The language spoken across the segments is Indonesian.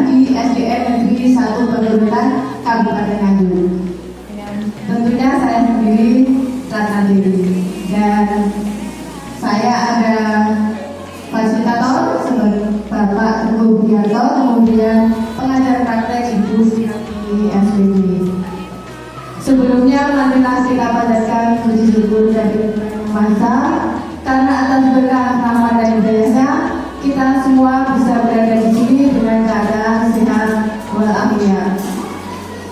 di SDN Negeri 1 Pegunungan Kabupaten Nganjuk. Tentunya saya sendiri Ratna Dewi, dan saya ada fasilitator sebagai Bapak Teguh Bianto, kemudian pengajar praktek Ibu di SPB. Sebelumnya marilah kita panjatkan puji syukur dari masa karena atas berkah rahmat dan hidayahnya kita semua bisa berada di sini dengan keadaan sehat walafiat.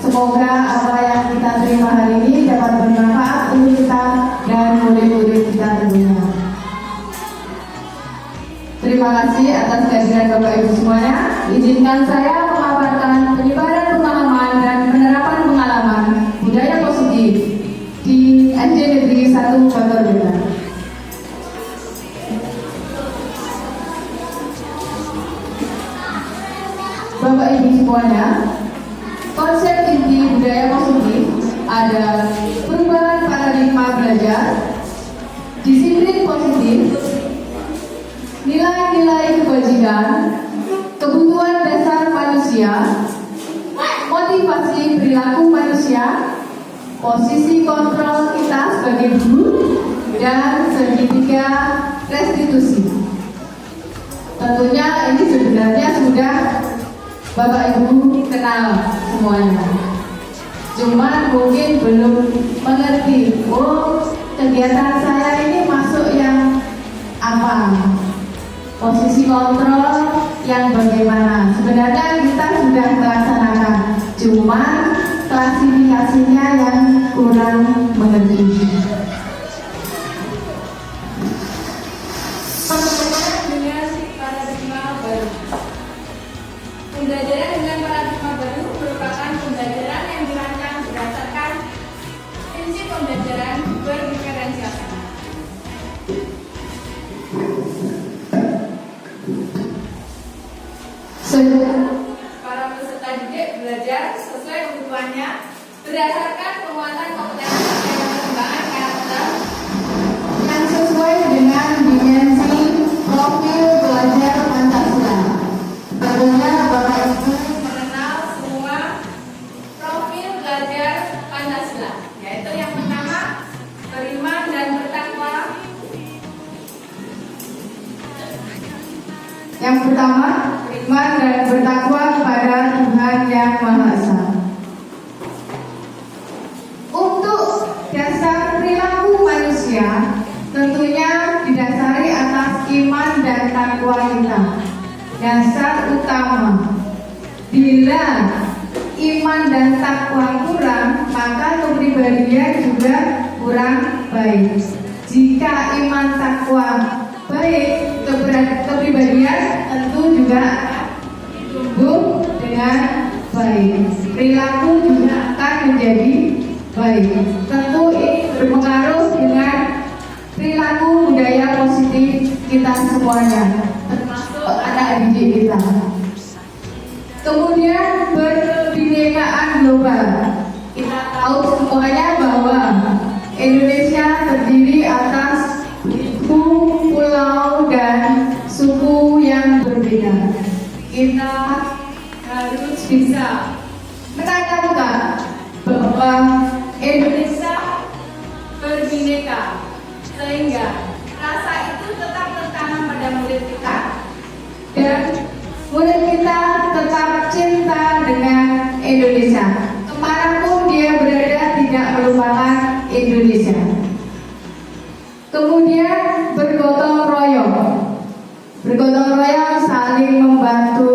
Semoga apa yang kita terima hari ini dapat bermanfaat untuk kita dan murid-murid kita tentunya. Terima kasih atas kehadiran Bapak Ibu semuanya. Izinkan saya memaparkan penyebaran pemahaman dan penerapan pengalaman budaya positif di SD Negeri 1 Bogor Wetan. Bapak Ibu semuanya, konsep inti budaya positif ada perubahan paradigma belajar, disiplin positif, nilai-nilai kebajikan, kebutuhan dasar manusia, motivasi perilaku manusia, posisi kontrol kita sebagai guru, dan segitiga restitusi. Tentunya ini sebenarnya sudah Bapak Ibu kenal semuanya. Cuma mungkin belum mengerti, kegiatan saya ini masuk yang apa, posisi kontrol yang bagaimana. Sebenarnya kita sudah melaksanakan, cuma klasifikasinya yang kurang mengerti. Pembelajaran dengan paradigma baru merupakan pembelajaran yang dirancang berdasarkan prinsip pembelajaran berdiferensiasi. Para peserta didik belajar sesuai kebutuhannya berdasarkan penguatan kompetensi dan pengembangan karakter yang sesuai dengan dimensi profil belajar Pancasila. Tentunya Bapak Ibu mengenal semua profil belajar Pancasila, yaitu yang pertama beriman dan bertakwa. Yang pertama, beriman dan bertakwa kepada Tuhan Yang Maha Esa. Untuk dasar perilaku manusia, tentunya didasari atas iman dan takwa kita. Dasar utama. Bila iman dan takwa kurang, maka kepribadian juga kurang baik. Jika iman takwa baik, kepribadian tentu juga tumbuh dengan baik. Perilaku juga akan menjadi baik. Tentu ini berpengaruh dengan perilaku budaya positif kita semuanya, termasuk anak didik kita. Kemudian berkebinekaan global. Kita tahu semuanya bahwa Indonesia terdiri atas pulau dan suku yang berbeda. Kita harus bisa menanamkan bahwa Indonesia berbineka, sehingga rasa itu tetap tertanam pada murid kita dan murid kita tetap cinta dengan Indonesia. Kemanapun dia berada tidak melupakan Indonesia. Kemudian bergotong royong. Bergotong royong saling membantu,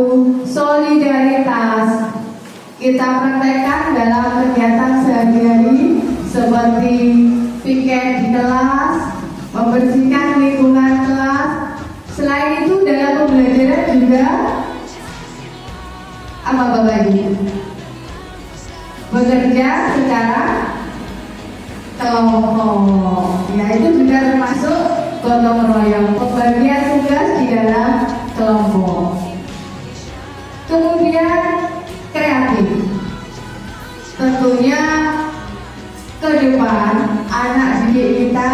solidaritas. Kita praktekkan dalam kegiatan sehari-hari seperti piket di kelas, membersihkan lingkungan kelas. Selain itu dalam pembelajaran juga apa Bapak Ibu? Bekerja secara kelompok. Ya, itu juga termasuk gotong royong, pembagian tugas di dalam kelompok. Kemudian kreatif. Tentunya ke depan anak didik kita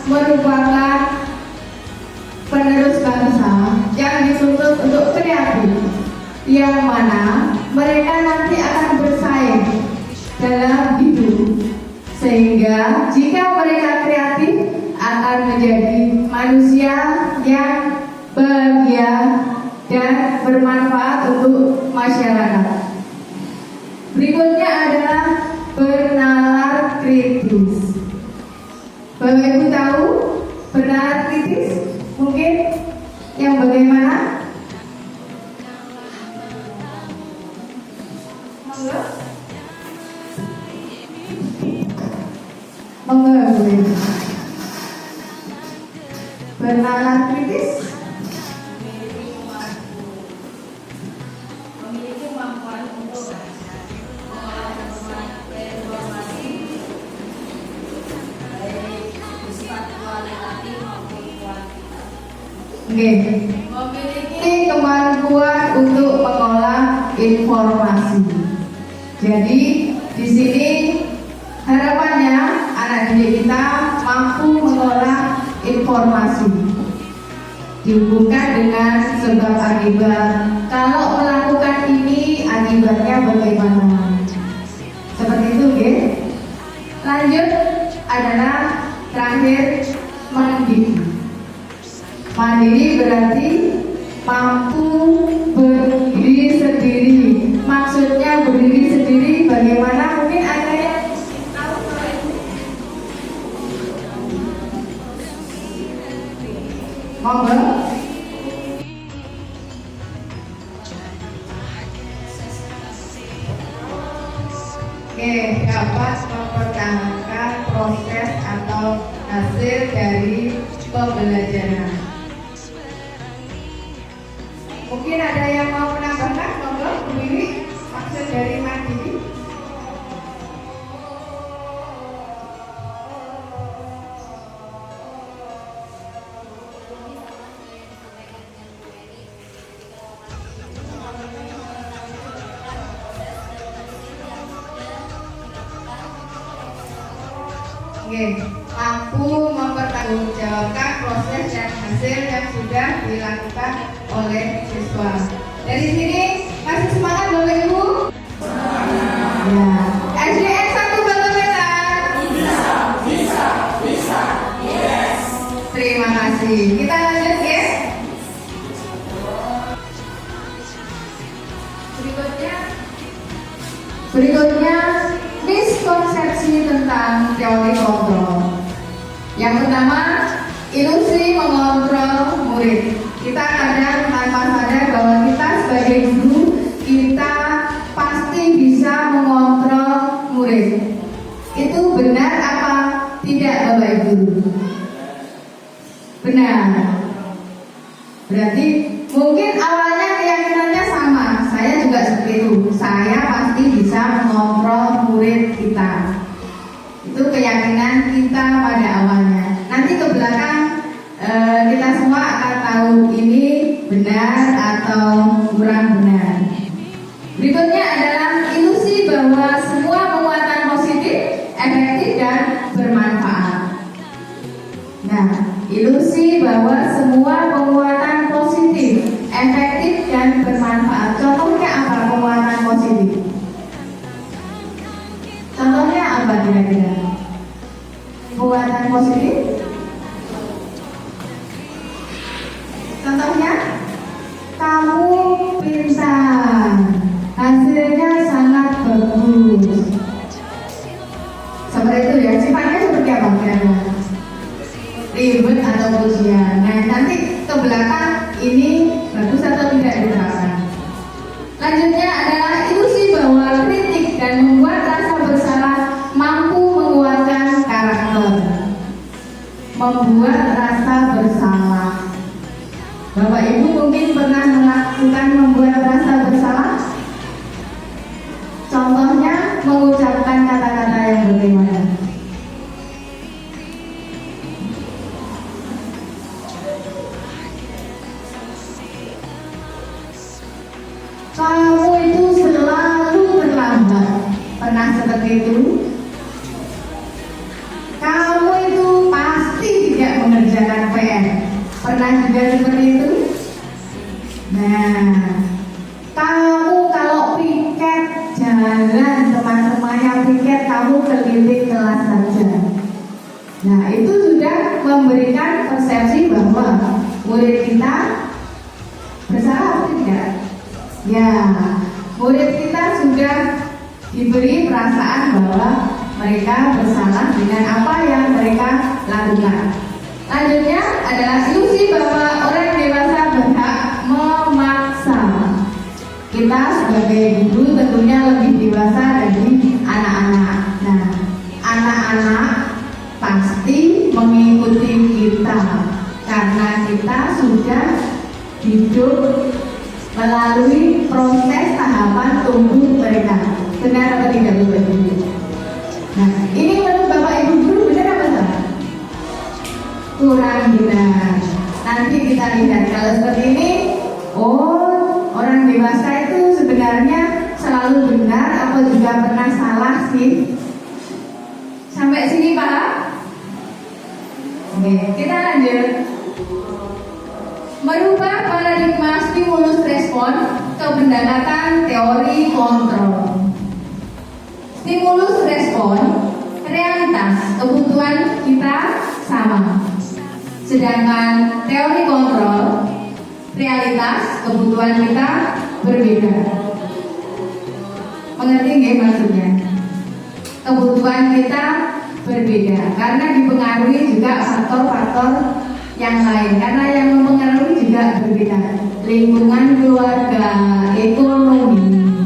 merupakan penerus bangsa yang dituntut untuk kreatif, yang mana mereka nanti akan bersaing dalam hidup, sehingga jika mereka kreatif akan menjadi manusia yang bahagia dan bermanfaat untuk masyarakat. Berikutnya adalah bernalar kritis. Bapak Ibu tahu bernalar kritis? Mungkin yang bagaimana? Mengapa? Bernalar kritis memiliki kemampuan untuk mengolah informasi baik bersifat kualitatif maupun kuantitatif. memiliki kemampuan untuk mengolah informasi. Jadi di sini harapannya anak didik kita mampu mengolah informasi, dihubungkan dengan sebab akibat. Kalau melakukan ini akibatnya bagaimana? Seperti itu, ya. Lanjut adalah terakhir mandiri. Mandiri berarti mampu berdiri sendiri. Maksudnya berdiri sendiri bagaimana? Mungkin ada yang tahu kalau itu. Monggo. Oke, dapat mempertahankan proses atau hasil dari pembelajaran. Mungkin ada yang mau menambahkan, monggo, Bu Wiwi, maksud dari mandiri. Oke, mampu mempertanggungjawabkan proses dan hasil yang sudah dilakukan oleh siswa. Dari sini masih semangat Bapak Ibu? Ya. SDN 1 Batometan. Bisa. Yes. Terima kasih. Kita lanjut, ya. Berikutnya miskonsepsi tentang teori kontrol. Yang pertama, ilusi mengontrol murid. Kita kadang tanpa sadar bahwa kita sebagai guru, kita pasti bisa mengontrol murid. Itu benar apa tidak, Bapak Ibu? Benar. Berarti mungkin awalnya keyakinannya sama. Saya juga seperti itu. Saya pasti bisa mengontrol murid kita. Itu keyakinan kita pada awalnya. Nanti ke belakang kita semua akan tahu ini benar atau kurang benar. Berikutnya adalah ilusi bahwa semua penguatan positif, efektif dan bermanfaat. Nah, ilusi bahwa semua penguatan positif, efektif dan bermanfaat. Contohnya apa penguatan positif? Contohnya apa kira-kira? Penguatan positif? Contohnya, kamu pintar, hasilnya sangat bagus. Seperti itu ya, sifatnya seperti apa kira-kira? Ribet atau pujian. Nah, nanti ke belakang ini bagus atau tidak diterapkan. Lanjutnya adalah ilusi bahwa kritik dan membuat rasa bersalah mampu menguatkan karakter. Membuat rasa bersalah. Bapak Ibu mungkin pernah melakukan membuat rasa bersalah. Contohnya mengucapkan kata-kata yang bagaimana? Kamu itu selalu terlambat. Pernah seperti itu? Kamu itu pasti tidak mengerjakan PR. Pernah juga seperti itu? Nah, Jangan teman-temannya pikir kamu keliling kelas saja. Nah, itu sudah memberikan persepsi bahwa murid kita bersalah atau tidak? Ya, murid kita sudah diberi perasaan bahwa mereka bersalah dengan apa yang mereka lakukan. Lanjutnya adalah ilusi bahwa orang dewasa berhak memaksa. Kita sebagai guru tentunya lebih dewasa dari anak-anak. Nah, anak-anak pasti mengikuti kita karena kita sudah hidup melalui proses tahapan tumbuh mereka. Benar atau tidak, Bapak Ibu? Nah, ini menurut Bapak Ibu guru benar apa salah? Kurang benar. Nanti kita lihat kalau seperti ini, oh, orang dewasa itu sebenarnya selalu benar atau juga pernah salah sih? Sampai sini paham? Oke, kita lanjut. Merubah paradigma stimulus respon ke pendekatan teori kontrol. Stimulus respon, realitas kebutuhan kita sama. Sedangkan teori kontrol, realitas kebutuhan kita berbeda. Mengerti nggak maksudnya? Kebutuhan kita berbeda karena dipengaruhi juga faktor-faktor yang lain. Karena yang mempengaruhi juga berbeda. Lingkungan keluarga, ekonomi,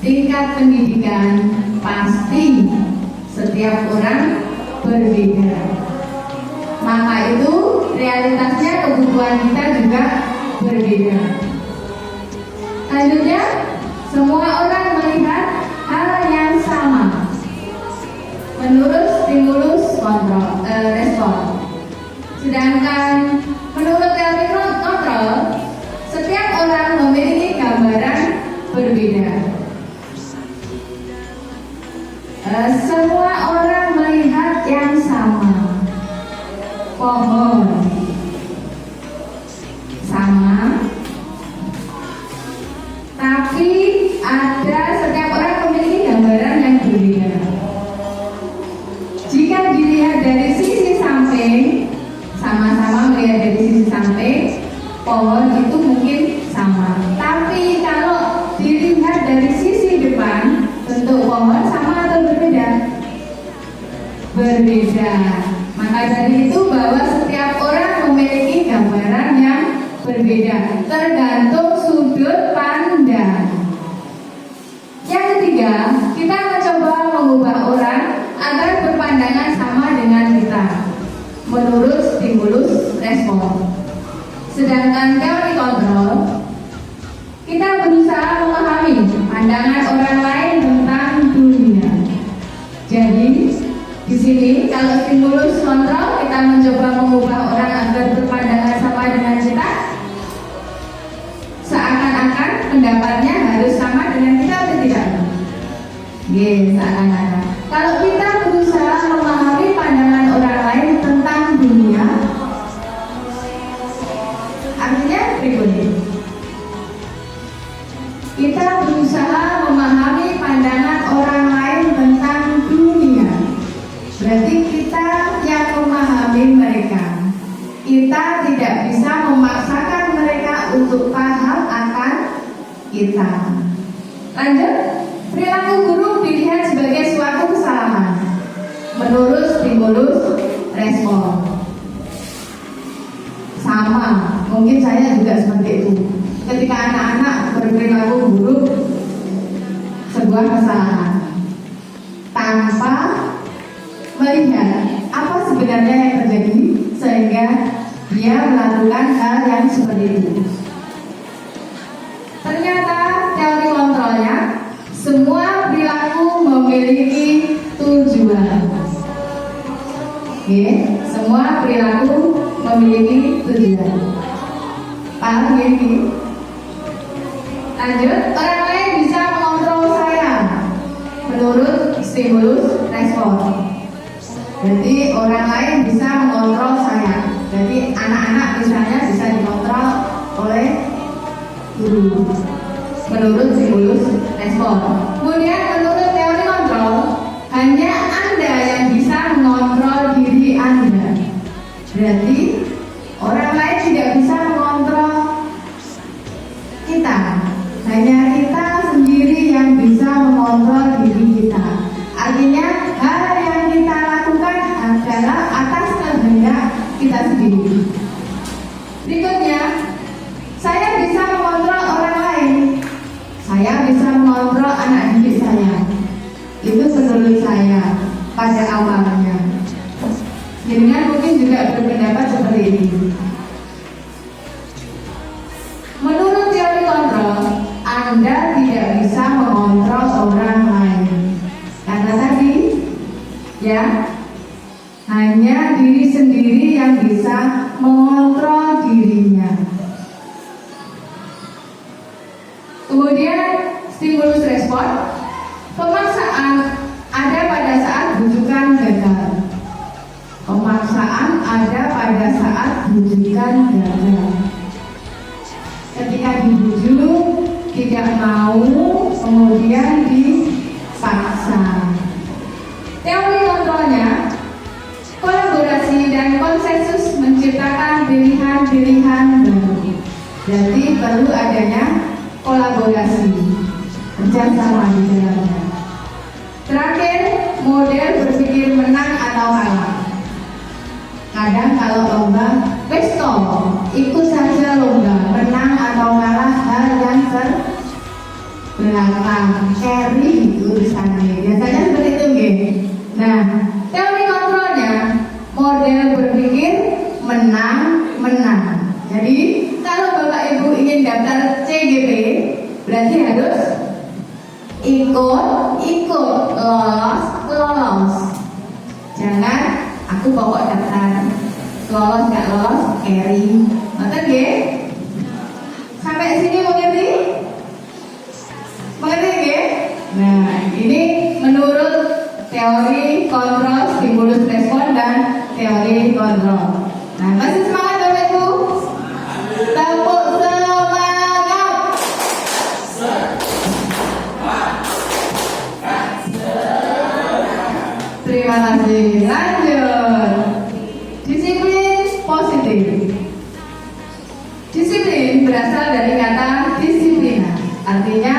tingkat pendidikan, pasti setiap orang berbeda. Maka itu realitasnya kebutuhan kita juga berbeda. Lanjutnya, semua orang melihat hal yang sama menurut stimulus respon. Sedangkan menurut teori kontrol, setiap orang memiliki gambaran berbeda. Semua orang melihat yang sama. Pohon sama, tapi ada setiap orang memiliki gambaran yang berbeda. Jika dilihat dari sisi samping, sama-sama melihat dari sisi samping, pohon itu mungkin sama. Tapi kalau dilihat dari sisi depan, bentuk pohon sama atau berbeda? Berbeda. Maka dari itu bahwa setiap orang memiliki gambaran yang berbeda, tergantung sudut pandang. Yang ketiga, kita mencoba mengubah orang agar berpandangan sama dengan kita menurut stimulus respon. Sedangkan teori kontrol, kita berusaha memahami pandangan orang lain tentang dunia. Jadi di sini kalau stimulus kontrol kita mencoba mengubah orang agar berpandangan sama dengan kita, seakan-akan pendapatnya harus sama dengan kita atau tidak? Yes, seakan-akan. Kalau kita berusaha memahami pandangan orang lain tentang dunia, artinya berikutnya. Kita berusaha memahami pandangan orang lain tentang dunia. Berarti kita yang memahami mereka. Kita tidak bisa memaksakan mereka untuk paham akan kita. Lanjut, perilaku guru dilihat sebagai suatu kesalahan menurut stimulus respon. Sama, mungkin saya juga seperti itu. Ketika anak-anak berperilaku buruk, sebuah kesalahan tanpa melihat apa sebenarnya yang terjadi sehingga dia melakukan hal yang seperti itu. Ternyata teori kontrolnya, semua perilaku memiliki tujuan. Oke, semua perilaku memiliki tujuan. Paham ini? Lanjut, orang lain bisa mengontrol saya menurut stimulus respon. Jadi orang lain bisa mengontrol saya. Jadi anak-anak misalnya bisa dikontrol oleh guru menurut stimulus respon. Kemudian menurut teori kontrol, hanya Anda yang bisa mengontrol diri Anda. Berarti orang lain tidak bisa mengontrol kita. Hanya kita sendiri yang bisa mengontrol diri kita. Artinya hal yang kita lakukan adalah atas kehendak kita sendiri. Berikutnya, saya bisa mengontrol orang lain. Saya bisa mengontrol anak didik saya. Itu menurut saya pada awalnya. Dengan mungkin juga berpendapat seperti ini. Menurut teori kontrol, Anda tidak bisa mengontrol orang lain. Karena tadi, ya, hanya diri sendiri yang bisa mengontrol dirinya. Kemudian stimulus respon, pemaksaan ada pada saat bujukan gagal. Pemaksaan ada pada saat bujukan gagal. Ketika dibujuk tidak mau, kemudian dipaksa. Teori kontrolnya, kolaborasi dan konsensus menciptakan pilihan-pilihan baru. Jadi perlu adanya kolaborasi, kerjasama di dalamnya. Terakhir, model berpikir menang atau kalah. Kadang kalau lomba, besto, ikut saja lomba, menang atau kalah hal yang terbelakang, carry urusannya. Biasanya seperti itu, gitu. Nah, teori kontrolnya, model berpikir menang. Jadi kalau Bapak Ibu ingin daftar CGP, berarti harus ikut, lolos. Jangan aku pokok daftar, lolos nggak lolos, carry. Ngerti nggih? Sampai sini mengerti? Mengerti nggih? Nah, ini menurut teori kontrol, stimulus respon dan teori kontrol. Nah, masih semangat Bapak Ibu? Tepuk semangat. Terima kasih. Lanjut. Disiplin positif. Disiplin berasal dari kata disiplina, artinya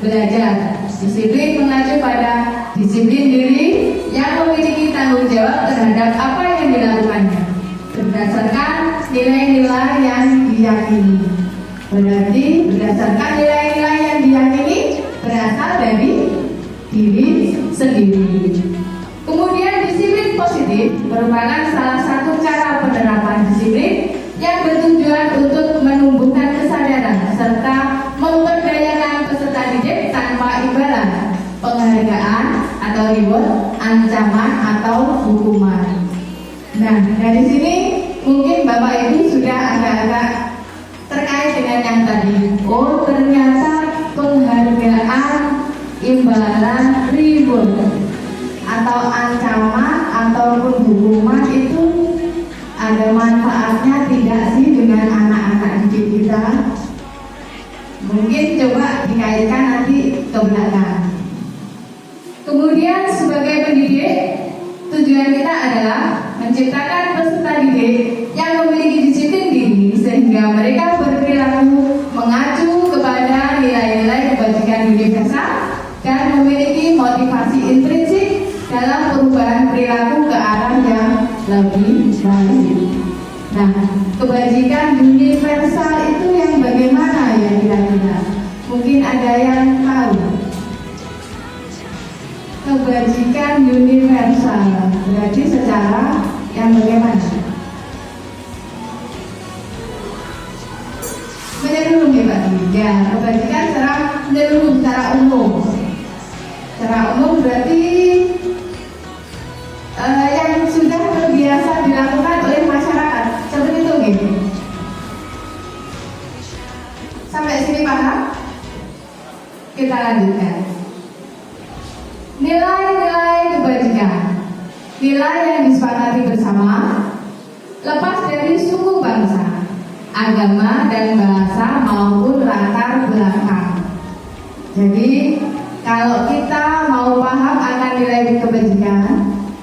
belajar. Disiplin mengacu pada disiplin diri yang memiliki tanggung jawab terhadap apa yang dilakukannya berdasarkan nilai-nilai yang diyakini. Berarti berdasarkan nilai-nilai yang diyakini berasal dari diri sendiri. Kemudian disiplin positif merupakan salah satu cara penerapan disiplin yang bertujuan untuk menumbuhkan kesadaran serta memberdayakan peserta didik tanpa imbalan, penghargaan atau reward, ancaman atau hukuman. Nah, dari sini mungkin Bapak Ibu sudah agak-agak terkait dengan yang tadi. Oh, ternyata penghargaan, imbalan, reward atau ancaman ataupun hukuman itu ada manfaatnya tidak sih dengan anak-anak didik kita? Mungkin coba dikaitkan nanti ke belakang. Kemudian sebagai pendidik, tujuan kita adalah menciptakan peserta didik yang memiliki disiplin diri sehingga mereka berperilaku mengacu kepada nilai-nilai kebajikan universal dan memiliki motivasi intrinsik dalam perubahan perilaku ke arah yang lebih baik. Nah, kebajikan universal itu yang bagaimana ya kira-kira? Mungkin ada yang tahu. Kebajikan universal berarti secara yang bagaimana? Menyeluruh ya Pak? Ya, kebajikan secara menyeluruh, secara umum. Secara umum berarti yang sudah terbiasa dilakukan oleh masyarakat. Seperti itu gitu. Sampai sini paham? Kita lanjutkan. Nilai-nilai kebajikan, nilai yang disepakati bersama, lepas dari suku bangsa, agama dan bahasa maupun latar belakang. Jadi Kalau kita mau paham akan nilai kebajikan,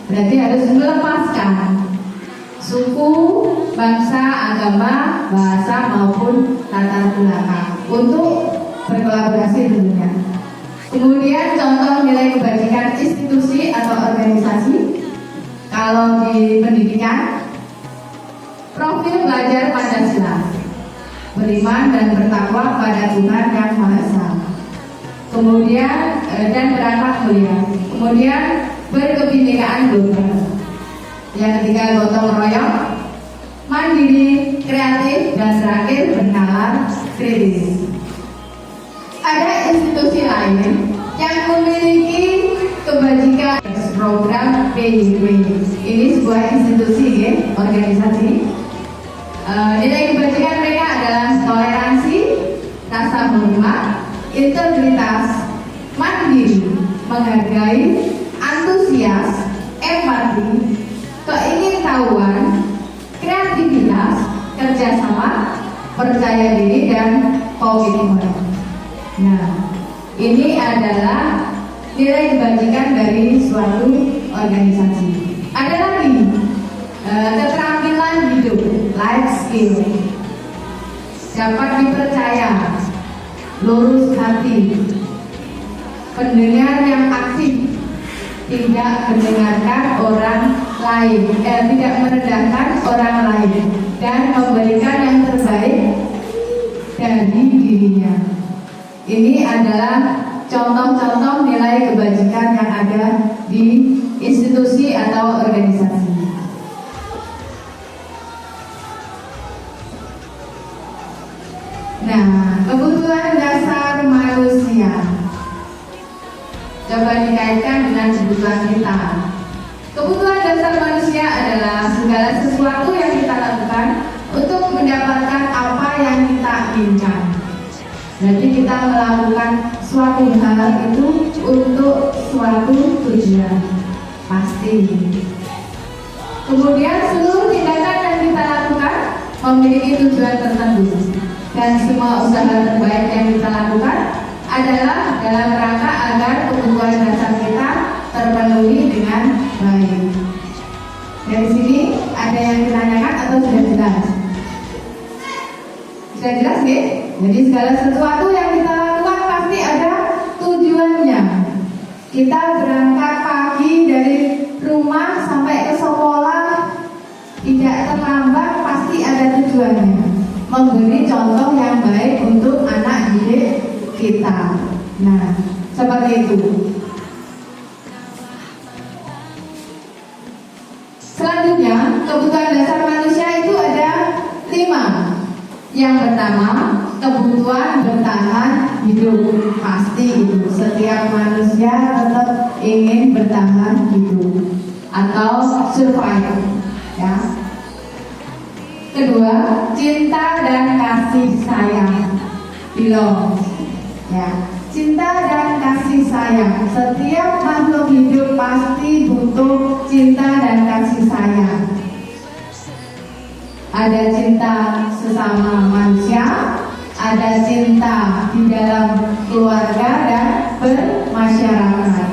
berarti harus melepaskan suku, bangsa, agama, bahasa maupun latar belakang untuk berkolaborasi tentunya. Kemudian contoh nilai kebajikan institusi atau organisasi. Kalau di pendidikan, profil belajar Pancasila, beriman dan bertakwa pada Tuhan Yang Maha Esa. Kemudian dan berakhlak mulia. Kemudian berkebinekaan global. Yang ketiga gotong royong, mandiri, kreatif, dan terakhir bernalar kritis. Ada institusi lain yang memiliki kebajikan program PIW. Ini sebuah institusi, ya, organisasi. Nilai kebajikan mereka adalah toleransi, rasa hormat, integritas, mandiri, menghargai, antusias, empati, keingintahuan, kreativitas, kerjasama, percaya diri, dan komitmen. Nah, ini adalah nilai kebajikan dari suatu organisasi. Ada lagi keterampilan hidup, life skill, dapat dipercaya, lurus hati, pendengar yang aktif, tidak mendengarkan orang lain, tidak merendahkan orang lain, dan memberikan yang terbaik dari dirinya. Ini adalah contoh-contoh nilai kebajikan yang ada di institusi atau organisasi. Nah, kebutuhan dasar manusia. Coba dikaitkan dengan kebutuhan kita. Kebutuhan dasar manusia adalah segala sesuatu yang kita lakukan untuk mendapatkan apa yang kita inginkan. Jadi kita melakukan suatu hal itu untuk suatu tujuan pasti. Kemudian seluruh tindakan yang kita lakukan memiliki tujuan tertentu, dan semua usaha terbaik yang kita lakukan adalah dalam rangka agar kebutuhan dasar kita terpenuhi dengan baik. Dari sini ada yang ditanyakan atau sudah jelas? Sudah jelas, ya? Jadi segala sesuatu yang kita lakukan pasti ada tujuannya. Kita berangkat pagi dari rumah sampai ke sekolah, tidak terlambat, pasti ada tujuannya. Memberi contoh yang baik untuk anak didik kita. Nah, seperti itu. Selanjutnya, kebutuhan dasar manusia itu ada 5. Yang pertama, kebutuhan bertahan hidup. Pasti itu, setiap manusia tetap ingin bertahan hidup atau survive, ya. Kedua, cinta dan kasih sayang. Belong, ya. Cinta dan kasih sayang. Setiap makhluk hidup pasti butuh cinta dan kasih sayang. Ada cinta sesama manusia, ada cinta di dalam keluarga dan bermasyarakat.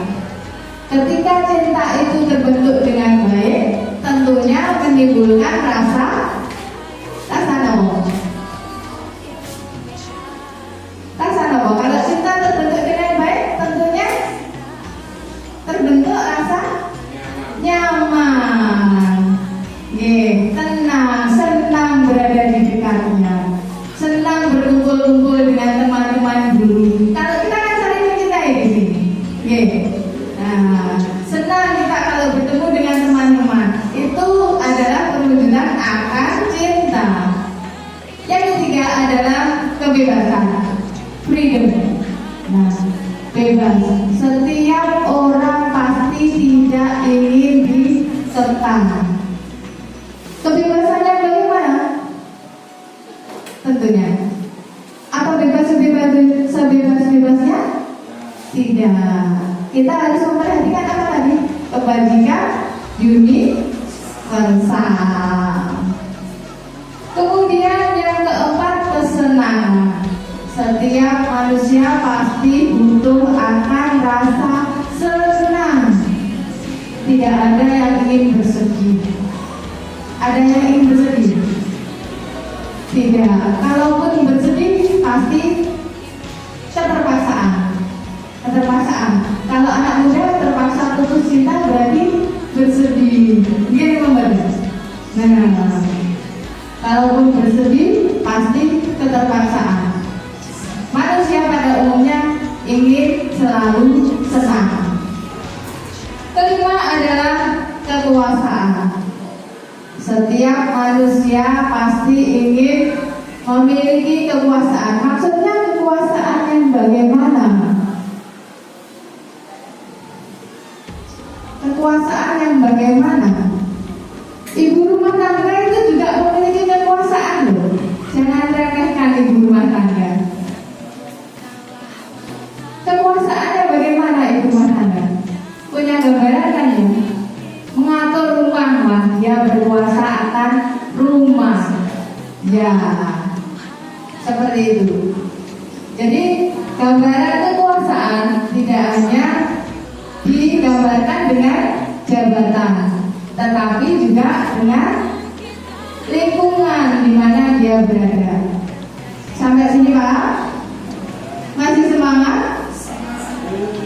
Ketika cinta itu terbentuk dengan baik, tentunya menimbulkan rasa nopo. Rasa nopo. Kalau cinta terbentuk dengan baik, tentunya terbentuk rasa nyaman, tenang, senang berada di dekatnya, senang berkumpul-kumpul dengan teman-teman dulu. Kalau kita kan sering mencintai di sini, nah, senang kita kalau bertemu dengan teman-teman. Itu adalah perwujudan akan cinta. Yang ketiga adalah kebebasan, freedom. Nah, bebas. Setiap orang pasti tidak ingin disekang. Kebebasannya bagaimana? Tentunya. Apa bebas sebebas-bebasnya? Tidak. Kita harus memperhatikan apa tadi? Kebajikan universal. Kemudian yang keempat, kesenangan. Setiap manusia pasti butuh butuh akan rasa senang. Tidak ada yang ingin bersedih. Ada yang ingin bersedih? Tidak. Kalaupun bersedih pasti keterpaksaan. Kalau anak muda terpaksa putus cinta berarti bersedih. Gini membaca. Nah, kalaupun bersedih pasti keterpaksaan. Manusia pada umumnya ingin selalu senang. Kelima adalah kekuasaan. Setiap manusia pasti ingin memiliki kekuasaan. Maksudnya kekuasaan yang bagaimana? Kekuasaan yang bagaimana? Ibu rumah tangga itu juga memiliki kekuasaan loh. Jangan remehkan ibu rumah tangga. Kekuasaannya bagaimana ibu rumah tangga? Punya gambaran kan ya? Mengatur rumah, wah dia berkuasa akan rumah. Ya, seperti itu. Jadi gambaran kekuasaan tidak hanya digambarkan dengan jabatan, tetapi juga dengan lingkungan di mana dia berada. Sampai sini Pak? Masih semangat?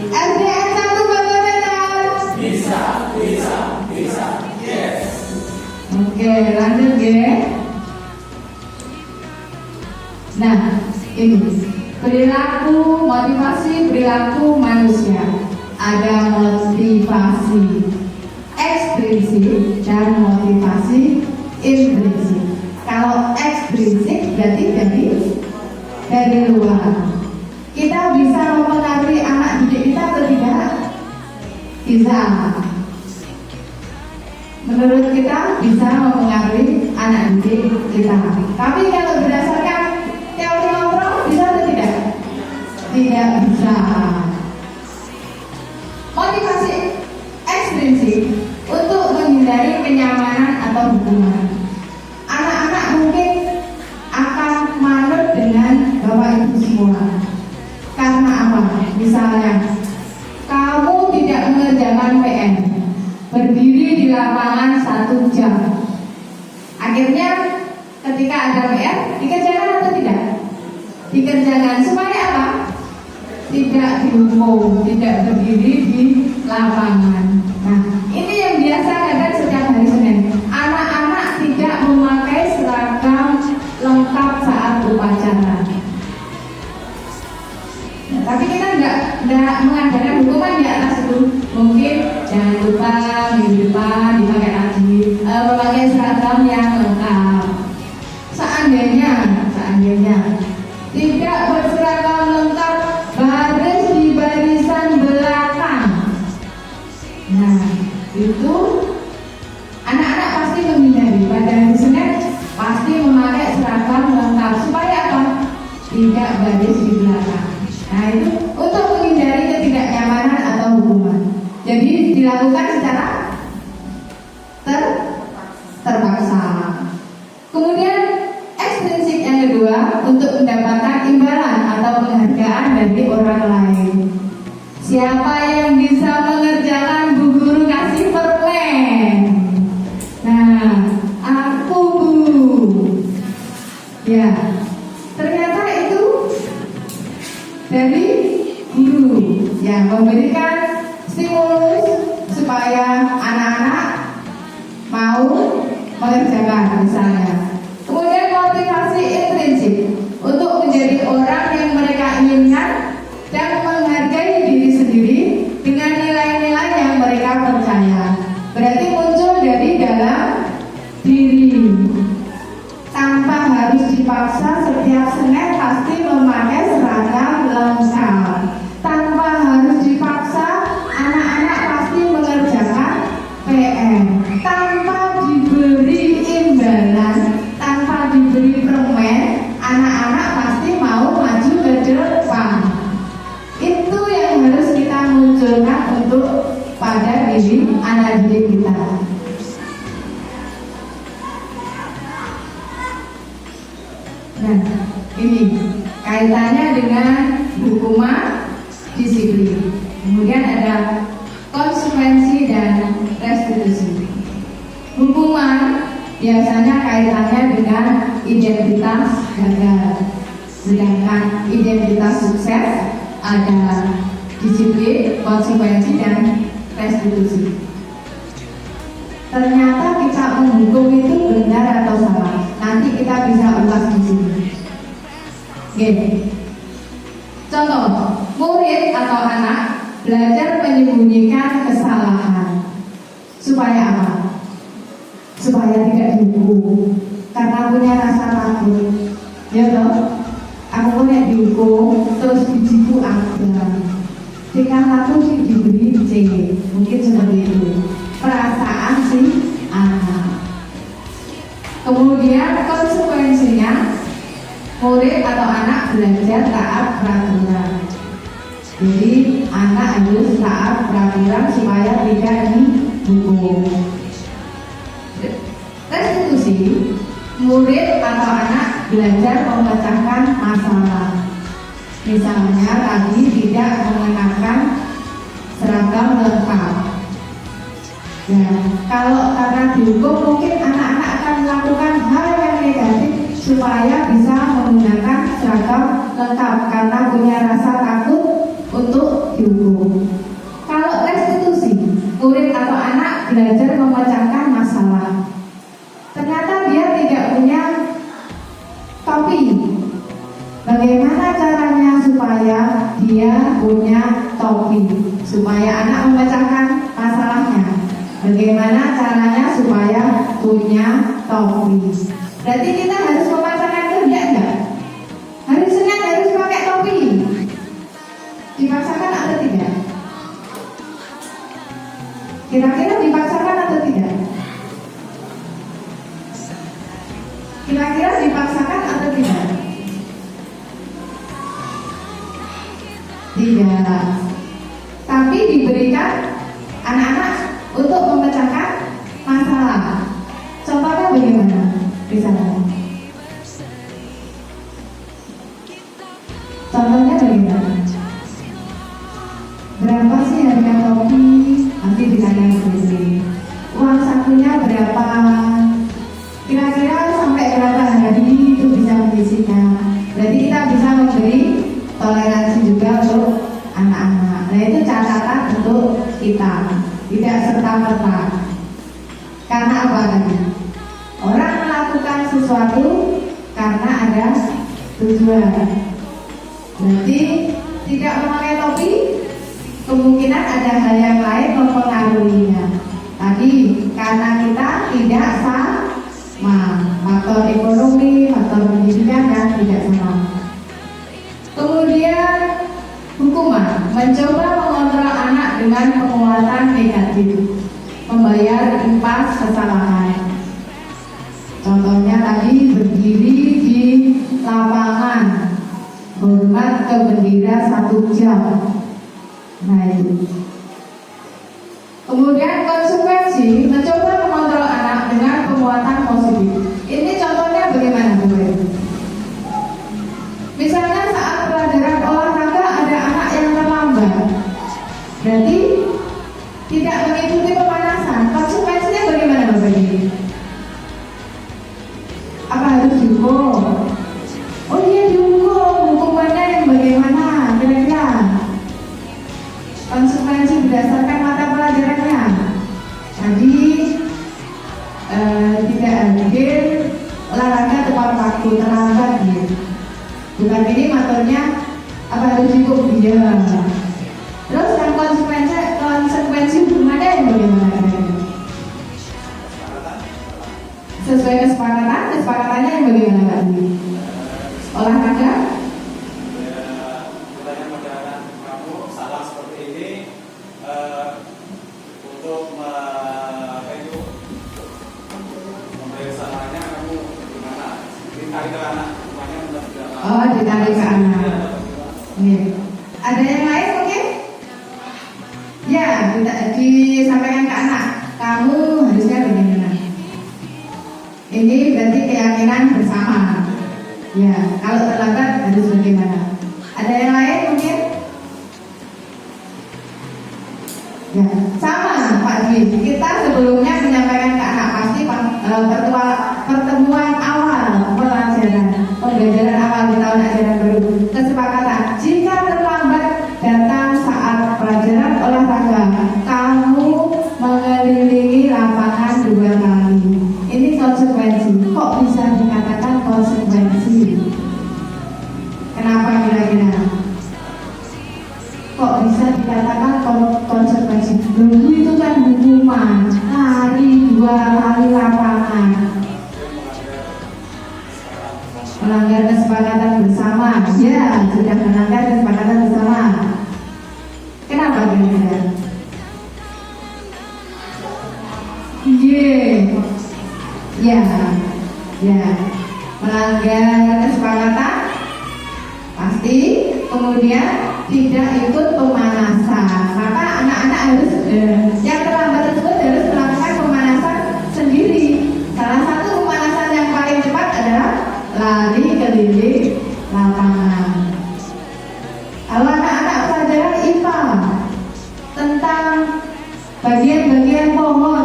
SDN 1 Bangga Datar. Bisa, yes. Oke, lanjut ya. Nah, ini motivasi perilaku manusia. Ada motivasi ekstrinsik dan motivasi intrinsik. Kalau ekstrinsik berarti dari luar. Kita bisa mempengaruhi anak didik kita atau tidak? Bisa. Menurut kita bisa mempengaruhi anak didik kita. Tapi kalau berdasarkan teori ngobrol bisa atau tidak? Tidak bisa. Motivasi ekstrinsik untuk menghindari kenyamanan atau hubungan. Anak-anak mungkin akan manut dengan bapak ibu semua. Karena apa? Misalnya, kamu tidak mengerjakan PR, berdiri di lapangan 1 jam. Akhirnya ketika ada PR, dikerjakan atau tidak? Dikerjakan. Supaya apa? Tidak dihukum, tidak berdiri di lapangan. Nah, ini yang biasa kadang setiap hari Senin. Anak-anak tidak memakai seragam lengkap saat upacara. Nah, tapi kita tidak mengadakan hukuman di atas itu. Mungkin jangan lupa minggu depan dipakai lagi, memakai seragam yang lengkap. Seandainya tidak berseragam lengkap, baris di barisan belakang. Nah, itu anak-anak pasti menghindari. Pada hari Senin pasti memakai seragam lengkap. Supaya apa? Tidak baris di belakang. Nah, itu untuk menghindari ketidaknyamanan atau hukuman. Jadi dilakukan secara terpaksa. Kemudian ekstrinsik yang kedua, untuk mendapatkan imbalan atau penghargaan dari orang lain. Siapa yang bisa mengerjakan Bu Guru kasih permen? Nah, aku Bu. Ya, ternyata itu dari guru yang memberikan stimulus supaya anak-anak mau mengerjakan misalnya. Kemudian motivasi intrinsik untuk menjadi orang yang mereka inginkan dan menghargai diri sendiri dengan nilai-nilai yang mereka percaya. Berarti muncul dari dalam diri. Tanpa harus dipaksa, setiap Senin pasti memakai seragam lengkap. Tanpa harus dipaksa, anak-anak pasti mengerjakan PR. Tanpa diberi imbalan, tanpa diberi permen, anak-anak pasti mau maju ke depan. Itu yang harus kita munculkan untuk pada diri anak didik kita. Nah, ini kaitannya dengan hukuman, disiplin restitusi. Hukuman biasanya kaitannya dengan identitas gagal, sedangkan identitas sukses ada disiplin, konsekuensi, dan restitusi. Ternyata kita menghukum itu benar atau salah, nanti kita bisa ulas di sini. Gini. Contoh, murid atau anak belajar menyembunyikan kesalahan. Supaya apa? Supaya tidak dihukum. Karena punya rasa takut. Ya toh? Aku punya dihukum, terus bijiku ada. Tingkah laku sih diberi C. Mungkin seperti itu. Perasaan si anak. Kemudian konsekuensinya, murid atau anak belajar taat peraturan. Jadi anak harus taat peraturan supaya tidak dihukum. Restitusi, murid atau anak belajar memecahkan masalah. Misalnya tadi tidak mengenakan seragam lengkap. Ya, kalau karena dihukum mungkin anak-anak akan melakukan hal yang negatif supaya bisa menggunakan seragam lengkap karena punya rasa takut untuk dihukum. Kalau restitusi, murid atau anak belajar memecahkan masalah. Ternyata dia tidak punya topi. Bagaimana caranya supaya dia punya topi? Supaya anak memecahkan masalahnya. Bagaimana caranya supaya punya topi? Berarti kita harus memaksakan kehendak enggak? Hari Senin harus pakai topi. Dipaksakan atau tidak? Kira-kira dipaksakan atau tidak? Kira-kira dipaksakan atau tidak? Tidak. Tapi diberikan anak-anak untuk memecahkan masalah. Contohnya bagaimana? Misalnya. Contohnya bagaimana? Berapa sih harga topi? Nanti ditanya sendiri. Uang sakunya berapa? Kira-kira sampai berapa hari itu bisa mengisinya? Berarti kita bisa memberi toleransi juga untuk anak-anak. Nah itu catatan untuk kita. Tidak serta-merta. Karena apa tadi? Orang melakukan sesuatu karena ada tujuan. Berarti tidak memakai topi, kemungkinan ada hal yang lain mempengaruhinya. Tadi karena kita tidak sama, faktor ekonomi, faktor pendidikan dan tidak sama. Kemudian hukuman, mencoba mengontrol anak dengan penguatan negatif, membayar impas kesalahan. Contohnya tadi berdiri di lapangan, hormat ke bendera 1 jam. Nah itu. Kemudian konsekuensi, mencoba mengontrol anak dengan penguatan positif. Ini contohnya bagaimana Bu? Misalnya saat pelajaran olahraga ada anak yang terlambat, berarti tidak mengikuti pemanasan. Konsekuensinya bagaimana Bapak ini? Apa harus dihukum? Oh iya dihukum. Hukumannya yang bagaimana? Kira-kira konsekuensi berdasarkan mata pelajarannya. Tadi tidak hadir olahraga tepat waktu, terlambat gitu. Bukan ini maturnya apa harus dihukum dia. Terus yang konsekuensi hukumannya yang bagaimana? Sesuai kesepakatannya yang bagaimana tadi? Olahraga? Kamu salah seperti ini untuk memberi kesalahannya kamu gimana? Ditarik ke anak, semuanya Oh, ditarik ke anak. Ada yang lain mungkin? Ya, disampaikan ke anak. Kamu harusnya bagaimana? Ini berarti keyakinan bersama. Ya, kalau terlambat harus bagaimana? Ada yang lain mungkin? Ya, sama Pak Dwi. Kita sebelumnya menyampaikan ke anak pasti pertemuan awal pembelajaran awal di tahun ajaran baru. Kesepakatan jika terlambat datang saat pelajaran olahraga, kamu mengelilingi lapangan 2 kali. Ini konsekuensi. Kok bisa dikatakan konsekuensi? Kenapa kira-kira? Kok bisa dikatakan konsekuensi? Dulu itu kan hukuman, lari 2 kali lapangan, melanggar kesepakatan bersama. Ya, sudah melanggar kesepakatan bersama. Kenapa kira-kira? Ya, melanggar kesepakatan pasti, kemudian tidak ikut pemanasan. Maka anak-anak harus yang terlambat tersebut harus melakukan pemanasan sendiri. Salah satu pemanasan yang paling cepat adalah lari keliling lapangan. Kalau anak-anak pelajaran IPA tentang bagian-bagian pohon,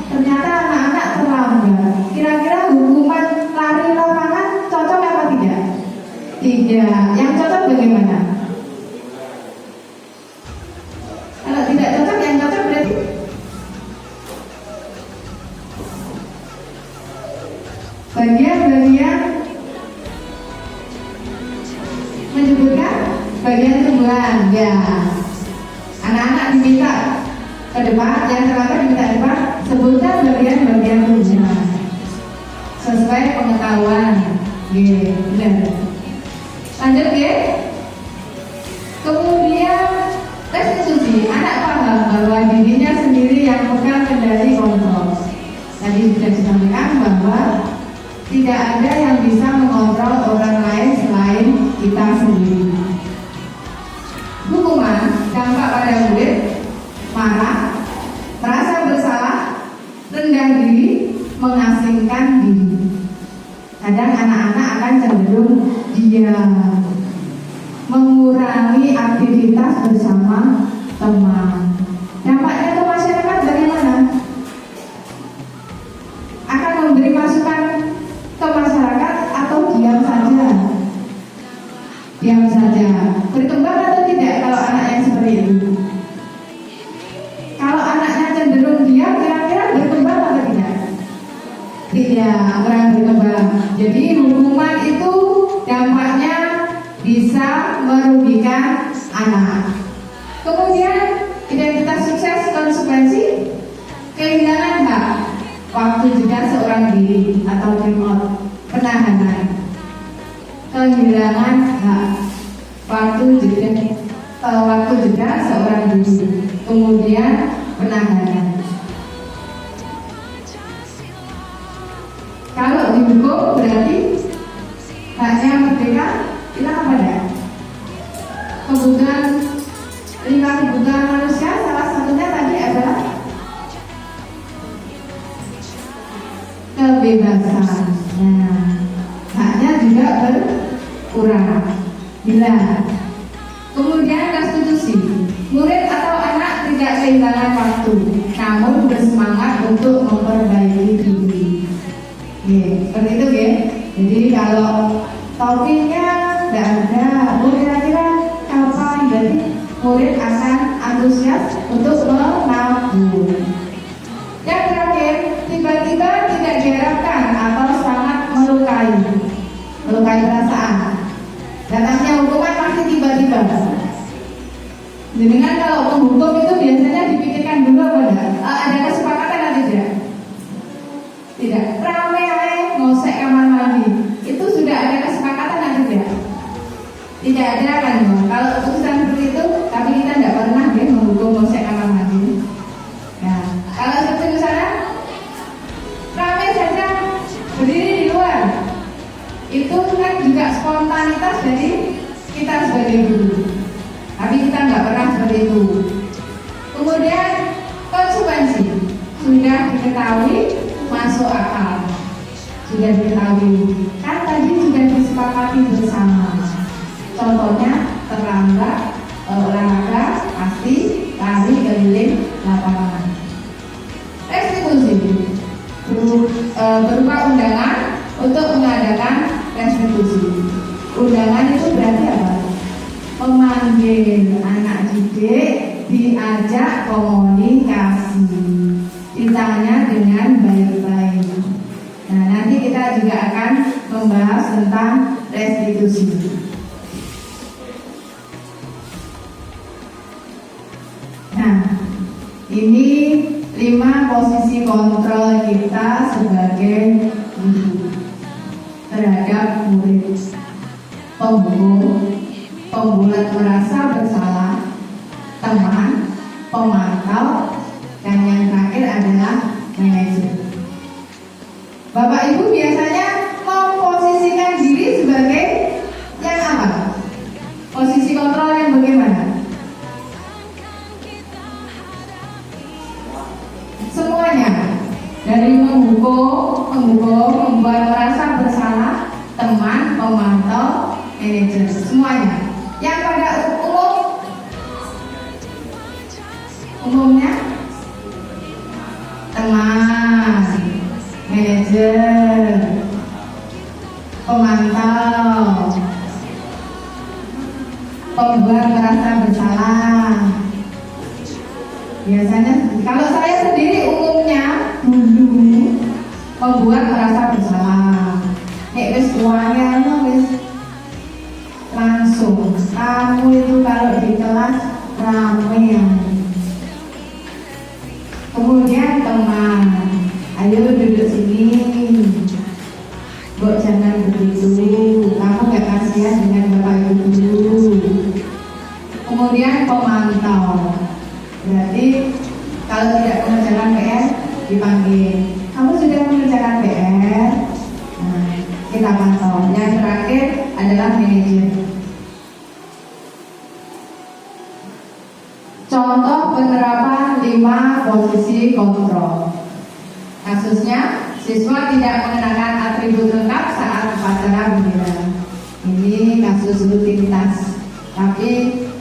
ternyata anak-anak terlambat. Kira-kira hukuman lari lapangan cocok apa tidak? Tidak. Yang cocok bagaimana? Kalau tidak cocok, yang cocok berarti bagian-bagian menyebutkan bagian tumbuhan. Ya, anak-anak diminta ke depan, yang terlambat diminta ke depan, sebutkan bagian-bagian tumbuhan sesuai pengetahuan. Benar. Lanjut ya. Kemudian restitusi. Anak paham bahwa dirinya sendiri yang pegang kendali kontrol. Tadi sudah disampaikan bahwa tidak ada yang bisa mengontrol orang lain selain kita sendiri. Hukuman dampak pada murid marah, merasa bersalah, rendah diri, mengasingkan diri. Kadang anak-anak akan cenderung diam, mengurangi aktivitas bersama teman. Dampaknya ke masyarakat bagaimana? Akan memberi masukan ke masyarakat atau diam saja? Diam saja. Berkembang atau tidak kalau anaknya seperti itu? Kalau anaknya cenderung diam, kira-kira berkembang atau tidak? Tidak, kurang berkembang. Jadi hukuman itu dampaknya bisa merugikan anak. Kemudian identitas sukses konsekuensi kehilangan hak, waktu jeda seorang diri atau time out, penahanan. Kehilangan hak, waktu jeda seorang diri, kemudian penahanan. Kalau dihukum berarti haknya merdeka hilang apa ya? Kebutuhan 5 kebutuhan manusia, salah satunya tadi adalah kebebasan. Nah, haknya juga berkurang, hilang. Kemudian restitusi. Murid atau anak tidak kehilangan waktu, namun bersemangat untuk memperbaiki diri. Seperti itu ya. Jadi kalau topiknya tidak ada, kira-kira kapan jadi murid akan antusias untuk menabung. Yang terakhir, tiba-tiba tidak diharapkan atau sangat melukai perasaan. Datangnya hukuman pasti tiba-tiba. Dengan kalau penghukum itu biasanya dipikirkan dulu ada kesepakatan atau tidak? Tidak. Rame ngosek kamar mandi. Itu sudah ada kesepakatan atau tidak? Tidak ada kan? Kalau keputusan seperti itu, tapi kita tidak pernah menghukum ngosek kamar mandi. Nah, kalau seperti di sana, rame saja berdiri di luar. Itu kan juga spontanitas dari kita sebagai guru. Tapi kita nggak pernah seperti itu. Kemudian konsekuensi sudah diketahui, masuk akal. Sudah diketahui, kan tadi sudah disepakati bersama. Contohnya terlambat olahraga pasti lari keliling lapangan. Resiko berupa undangan untuk mengadakan restitusi. Undangan itu berarti apa? Memanggil anak didik, diajak komunikasi, ditanya dengan baik-baik. Nah, nanti kita juga akan membahas tentang restitusi. Nah, ini 5 posisi kontrol kita sebagai guru terhadap murid. Pembuat merasa bersalah, teman, pemantau, dan yang terakhir adalah manajer. Bapak Ibu biasanya memposisikan diri sebagai yang apa? Posisi kontrol yang bagaimana? Semuanya, dari menghukum, membuat merasa bersalah, teman, pemantau, manajer, semuanya. Yang pada umumnya teman, manajer, pemantau, pembuat merasa bersalah. Biasanya kalau saya sendiri umumnya dulu membuat merasa bersalah. Wis tuanya wis langsung kamu itu kalau di kelas ramean. Kemudian teman, ayo duduk sini. Bok jangan begitu, kamu gak kasihan dengan bapak ibu dulu. Kemudian pemantau, berarti kalau tidak mengerjakan PR dipanggil. Kamu sudah mengerjakan PR? Nah, kita pantau. Yang terakhir adalah manajer. Contoh penerapan 5 posisi kontrol. Kasusnya, siswa tidak mengenakan atribut lengkap saat upacara bendera. Ini kasus rutinitas. Tapi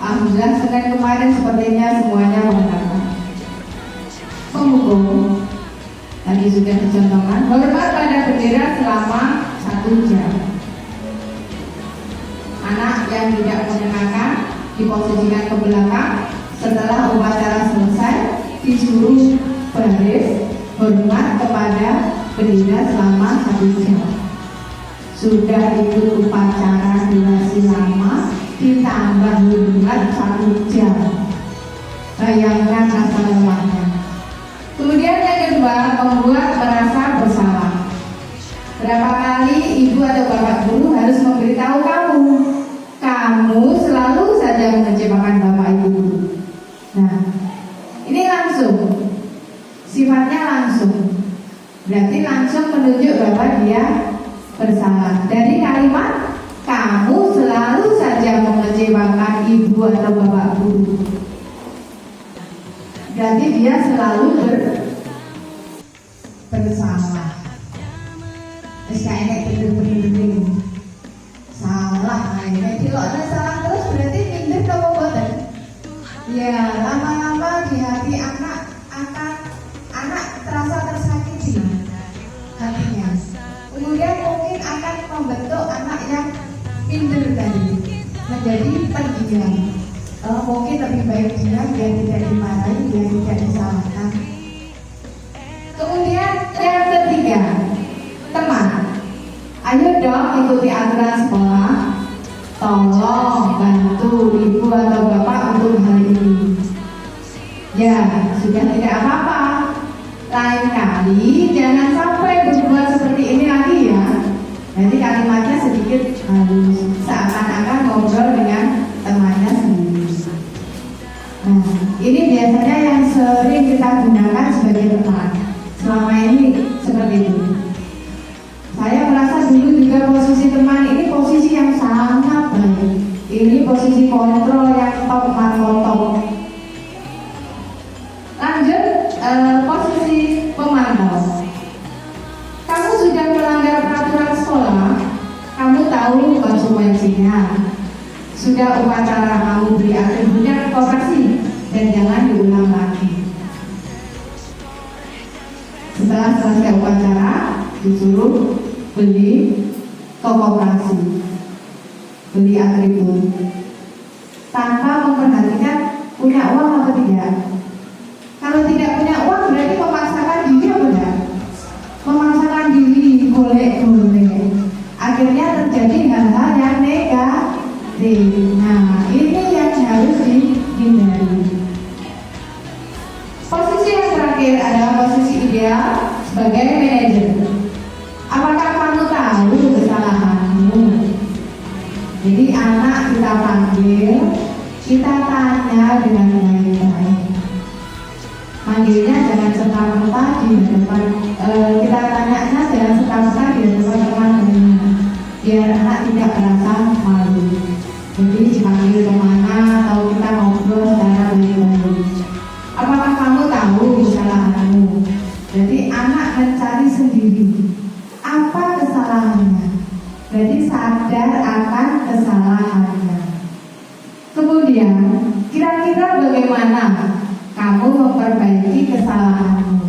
alhamdulillah Senin kemarin sepertinya semuanya mengenakan. Pemukul. Tadi sudah dicontohkan. Hormat pada bendera selama 1 jam. Anak yang tidak mengenakan diposisikan ke belakang. Setelah upacara selesai, disuruh baris hormat kepada bendera selama 1 jam. Sudah ikut upacara durasi lama, ditambah hormat 1 jam. Bayangkan rasa lelahnya. Kemudian yang kedua, membuat merasa bersalah. Berapa kali ibu atau bapak guru harus memberitahu kamu selalu saja mengecewakan bapak ibu guru. Nah, ini langsung, sifatnya langsung, berarti langsung menunjuk bahwa dia bersalah. Dari kalimat kamu selalu saja mengecewakan ibu atau bapak guru, berarti dia selalu bersalah. Enak bener-bener salah, ini kalau ada salah terus berarti minder atau boten? Ya, lama-lama di hati anak terasa tersakiti hatinya. Kemudian mungkin akan membentuk anak yang minder tadi menjadi pendiam. Mungkin lebih baik diam biar tidak dimarahi, biar tidak disalahkan. Kemudian yang ketiga, teman. Ayo dong ikuti aturan sekolah. Tolong bantu ibu atau bapak untuk hal ini. Ya, sudah tidak apa-apa. Lain kali jangan sampai berbuat seperti ini lagi ya. Nanti kalimatnya sedikit halus, seakan-akan ngobrol dengan temannya sendiri. Nah, ini biasanya yang sering kita gunakan sebagai teman. Selama ini seperti itu. Saya merasa dulu juga posisi teman ini posisi yang sangat baik. Ini posisi kontrol yang top mantap. Lanjut, posisi pemantau. Kamu sudah melanggar peraturan sekolah, kamu tahu konsekuensinya. Sudah upacara kamu beri atributnya koreksi dan jangan diulang lagi. Setelah selesai upacara, disuruh beli ke koperasi, beli atribut tanpa memperhatikan punya uang atau tidak. Kalau tidak punya uang berarti memaksakan diri apa enggak? Memaksakan diri, boleh. Akhirnya terjadi hal-hal yang negatif. Nah, ini yang harus dihindari. Posisi yang terakhir adalah posisi ideal sebagai manajer. Apakah kamu tahu kesalahanmu? Jadi anak kita panggil, kita tanya dengan baik-baik. Manggilnya jangan serta-merta di hadapan, kita tanyanya jangan serta-merta di hadapan teman-teman, biar anak tidak merasa malu. Jadi dipanggil kemana atau kita ngobrol secara baik-baik. Apakah kamu tahu kesalahanmu? Jadi anak mencari sendiri apa kesalahannya. Jadi sadar akan kesalahannya. Kemudian kira-kira bagaimana kamu memperbaiki kesalahanmu?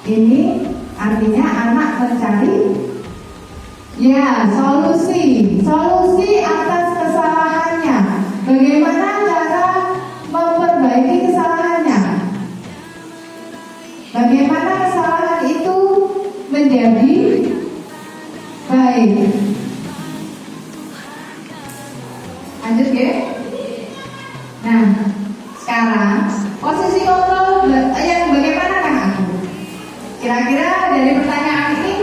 Ini artinya anak mencari solusi atas kesalahannya. Bagaimana cara memperbaiki kesalahannya? Bagaimana kesalahan itu menjadi baik? Lanjut ya. Nah, sekarang posisi kontrol yang bagaimana kan aku? Kira-kira dari pertanyaan ini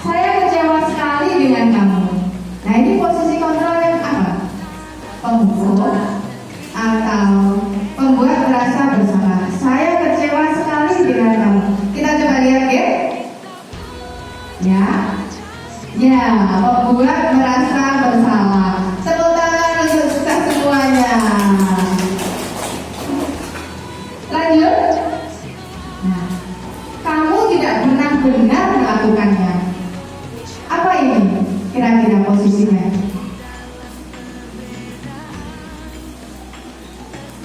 saya kecewa sekali dengan kamu. Nah, ini posisi kontrol yang apa? Pembuat atau pembuat merasa bersalah. Saya kecewa sekali dengan kamu. Kita coba lihat ya. Ya, pembuat merasa bersalah. Tepuk tangan untuk kita semuanya. Lanjut. Nah, kamu tidak pernah benar melakukannya. Apa ini kira-kira posisinya?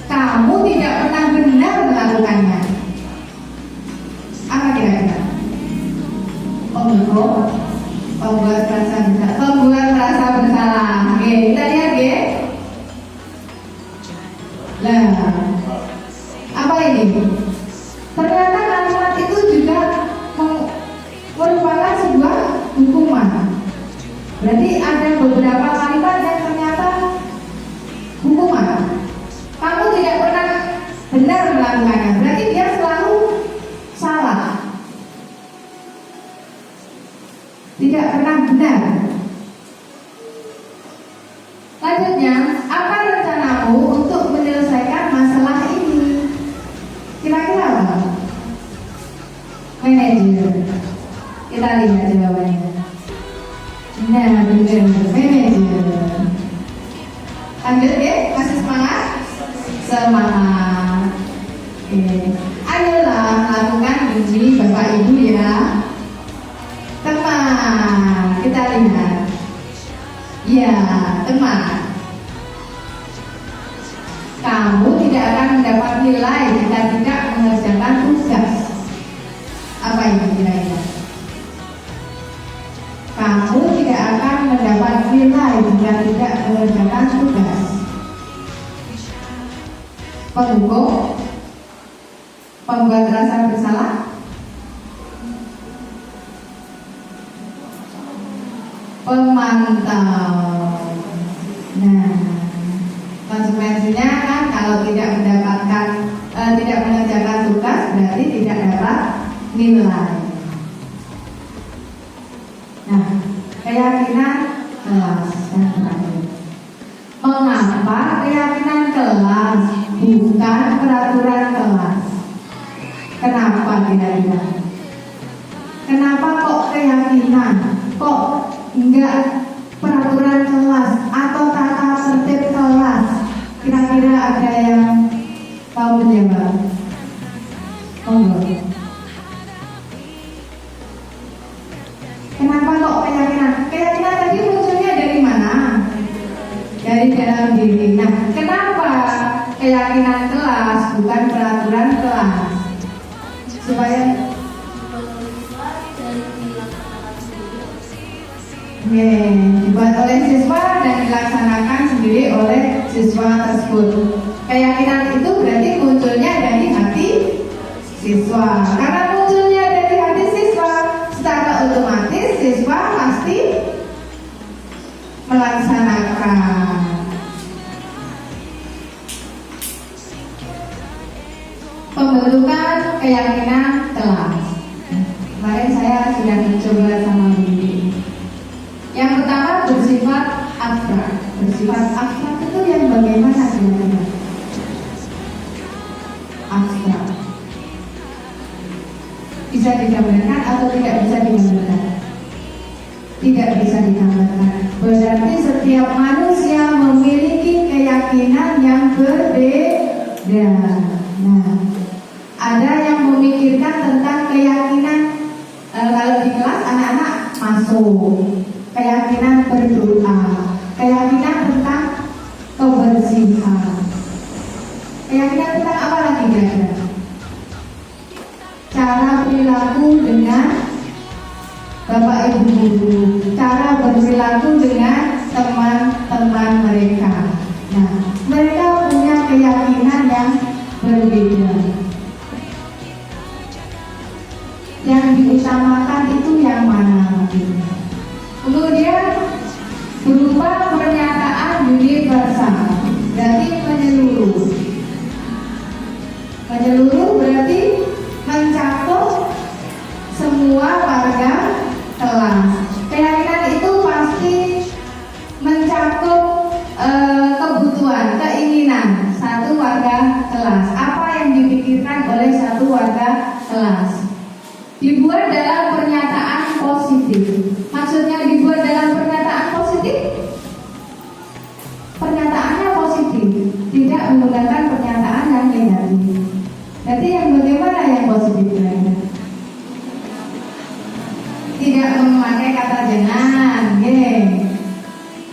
Kamu tidak pernah benar melakukannya. Apa kira-kira? Pembuat merasa bersalah. Oke, kita lihat ya. Nah, apa ini? Ternyata kalimat itu juga merupakan sebuah hukuman. Berarti ada beberapa kalimat yang ternyata hukuman. Kamu tidak pernah benar melakukannya. Berarti dia selalu salah. Tidak pernah benar. Lanjutnya, apa rencanamu untuk menyelesaikan masalah ini? Kira-kira apa? Manajer. Kita lihat jawabannya. Nah, benar, manajer. Lanjut ya, masih semangat? Semangat. Oke. Ayolah lakukan ini Bapak Ibu ya. Teman, kita lihat. Ya, teman. Kamu tidak akan mendapat nilai jika tidak mengerjakan tugas. Apa ini kira-kira? Kamu tidak akan mendapat nilai jika tidak mengerjakan tugas. Penghukum, pembuat rasa bersalah, pemantau. Nah, konsekuensinya kan kalau tidak mengerjakan tugas berarti tidak dapat nilai. Nah, keyakinan kelas yang terakhir. Mengapa keyakinan kelas bukan peraturan kelas? Kenapa kira-kira? Kenapa kok keyakinan? Kok enggak peraturan kelas atau tata tertib kelas? Kira-kira ada yang tahu menjawab? Monggo. Kenapa kok keyakinan? Keyakinan tadi munculnya dari mana? Dari dalam diri. Nah, kenapa keyakinan kelas bukan peraturan kelas? Supaya Dibuat oleh siswa dan dilaksanakan sendiri oleh siswa tersebut. Keyakinan itu berarti munculnya dari hati siswa. Karena munculnya dari hati siswa, secara otomatis siswa pasti melaksanakan. Pembentukan keyakinan kelas. Kemarin saya sudah mencoba sama Bibi. Yang pertama bersifat abstrak. Bersifat abstrak itu yang bagaimana sebenarnya? Abstrak. Bisa digambarkan atau tidak bisa digambarkan? Tidak bisa digambarkan. Berarti setiap manusia memiliki keyakinan yang berbeda. Nah, ada yang memikirkan tentang keyakinan kalau di kelas anak-anak masuk, keyakinan berdoa, keyakinan tentang kebersihan, keyakinan tentang apa lagi kira-kira? Cara perilaku dengan Bapak Ibu guru, cara berperilaku dengan teman-teman mereka. Nah, mereka punya keyakinan yang berbeda. Yang diutamakan itu yang mana? Kemudian berupa pernyataan universal, berarti menyeluruh. Menyeluruh berarti mencakup semua warga kelas. Keyakinan itu pasti mencakup kebutuhan, keinginan satu warga kelas. Apa yang dipikirkan oleh satu warga kelas. Dibuat dalam pernyataan positif. Maksudnya dibuat dalam pernyataan positif, pernyataannya positif, tidak menggunakan pernyataan yang negatif. Jadi yang bagaimana yang positif? Tidak memakai kata jangan.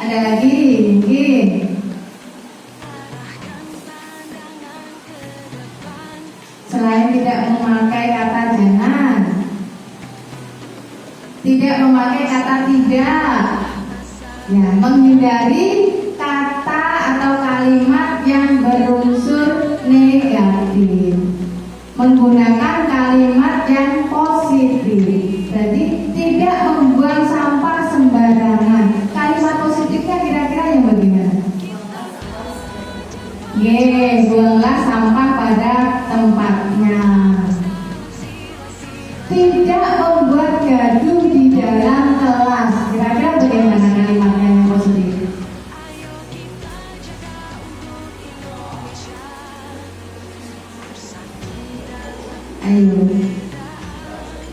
Ada lagi mungkin. Selain tidak memakai kata jangan, tidak memakai kata tidak, ya, menghindari kata atau kalimat yang berunsur negatif, menggunakan kalimat yang positif. Jadi tidak membuang sampah sembarangan. Kalimat positifnya kira-kira yang bagaimana? Buanglah sampah pada tempatnya. Tidak membuat gaduh di dalam kelas. Kira-kira bagaimana kalimatnya yang positif? Ayo.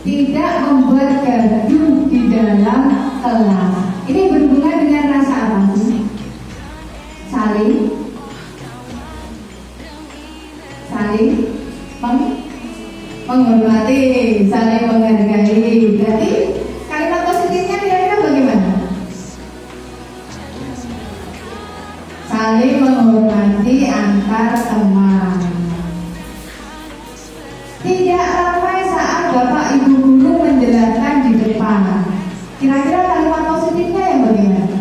Tidak membuat gaduh di dalam kelas. Ini berhubungan dengan rasa apa sih? Saling menghormati, saling menghargai. Berarti kalimat positifnya kira-kira bagaimana? Saling menghormati antar teman. Tidak ramai saat Bapak Ibu guru menjelaskan di depan. Kira-kira kalimat positifnya yang bagaimana?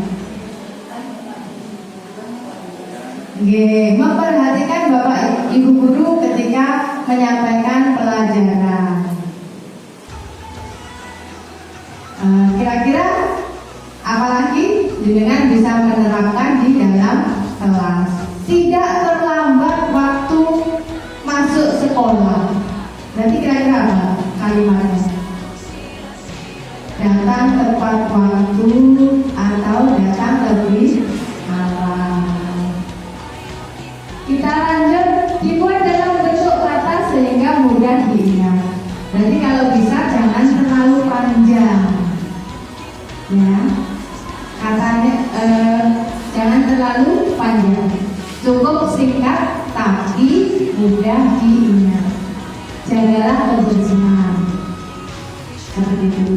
Memperhatikan Bapak Ibu guru ketika menyampaikan pelajaran. Kira-kira apalagi dengan bisa menerapkan di dalam kelas. Tidak terlambat waktu masuk sekolah. Berarti kira-kira apa kalimatnya? Datang tepat waktu atau datang lebih awal. Kita lanjut, dibuat dalam bentuk kata sehingga mudah diingat. Berarti kalau bisa jangan terlalu panjang, ya. Katanya jangan terlalu panjang, cukup singkat tapi mudah diingat. Jagalah kebersihan, seperti itu.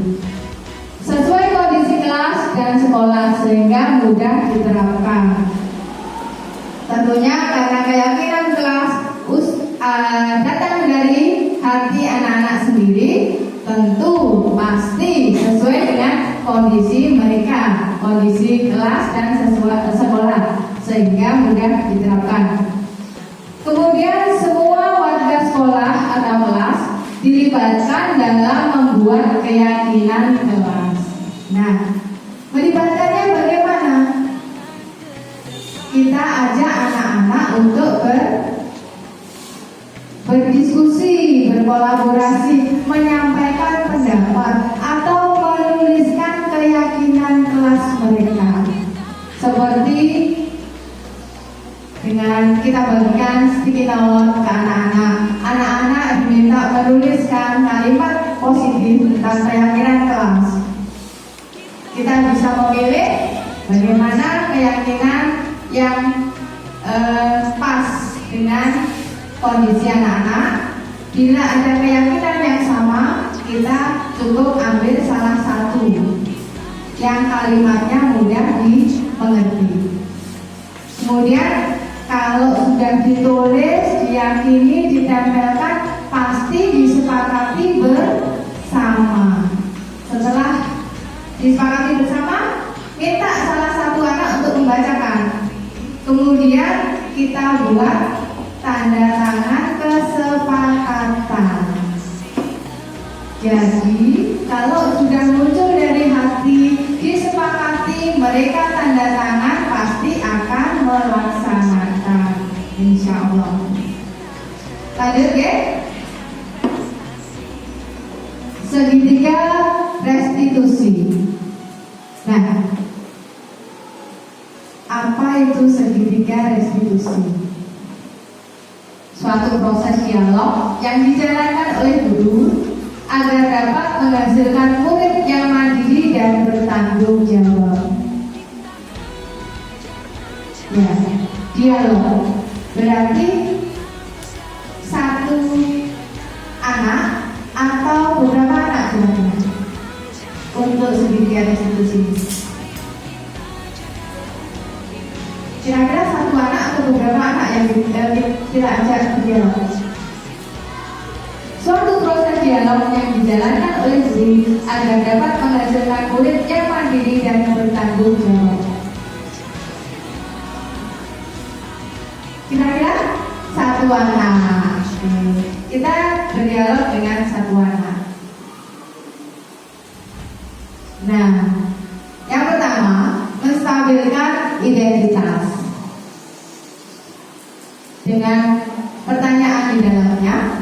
Sesuai kondisi kelas dan sekolah sehingga mudah diterapkan. Tentunya karena keyakinan kelas datang dari hati anak-anak sendiri, tentu pasti sesuai dengan kondisi mereka, kondisi kelas dan sekolah, sehingga mudah diterapkan. Kemudian semua warga sekolah atau kelas dilibatkan dalam membuat keyakinan kelas. Nah, melibatkannya bagaimana? Kita ajak anak-anak untuk berdiskusi, berkolaborasi, menyampaikan pendapat atau menuliskan keyakinan kelas mereka. Seperti dengan kita bagikan sticky note ke anak-anak. Anak-anak diminta menuliskan kalimat positif tentang keyakinan kelas. Kita bisa memilih bagaimana keyakinan yang pas dengan kondisi anak-anak. Bila ada keyakinan yang sama, kita cukup ambil salah satu yang kalimatnya mudah dimengerti. Kemudian kalau sudah ditulis, diyakini, ditempelkan, pasti disepakati bersama. Setelah disepakati bersama, minta salah satu anak untuk membacakan. Kemudian kita buat tanda tangan kesepakatan. Jadi kalau sudah muncul dari hati, disepakati, mereka tanda tangan, pasti akan melaksanakan, insya Allah. Lanjut ya. Segitiga restitusi. Nah, apa itu segitiga restitusi? Suatu proses dialog yang dijalankan oleh guru agar dapat menghasilkan murid yang mandiri dan bertanggung jawab. Ya, dialog berarti satu anak atau beberapa anak kira-kira untuk segitiga restitusi. Kira-kira satu anak atau beberapa anak yang kita ajak berdialog. Suatu proses dialog yang dijalankan oleh guru agar dapat menghasilkan murid yang mandiri dan bertanggung jawab. Kira-kira satu anak. Kita berdialog dengan satu anak. Nah, yang pertama, menstabilkan identitas. Dengan pertanyaan di dalamnya,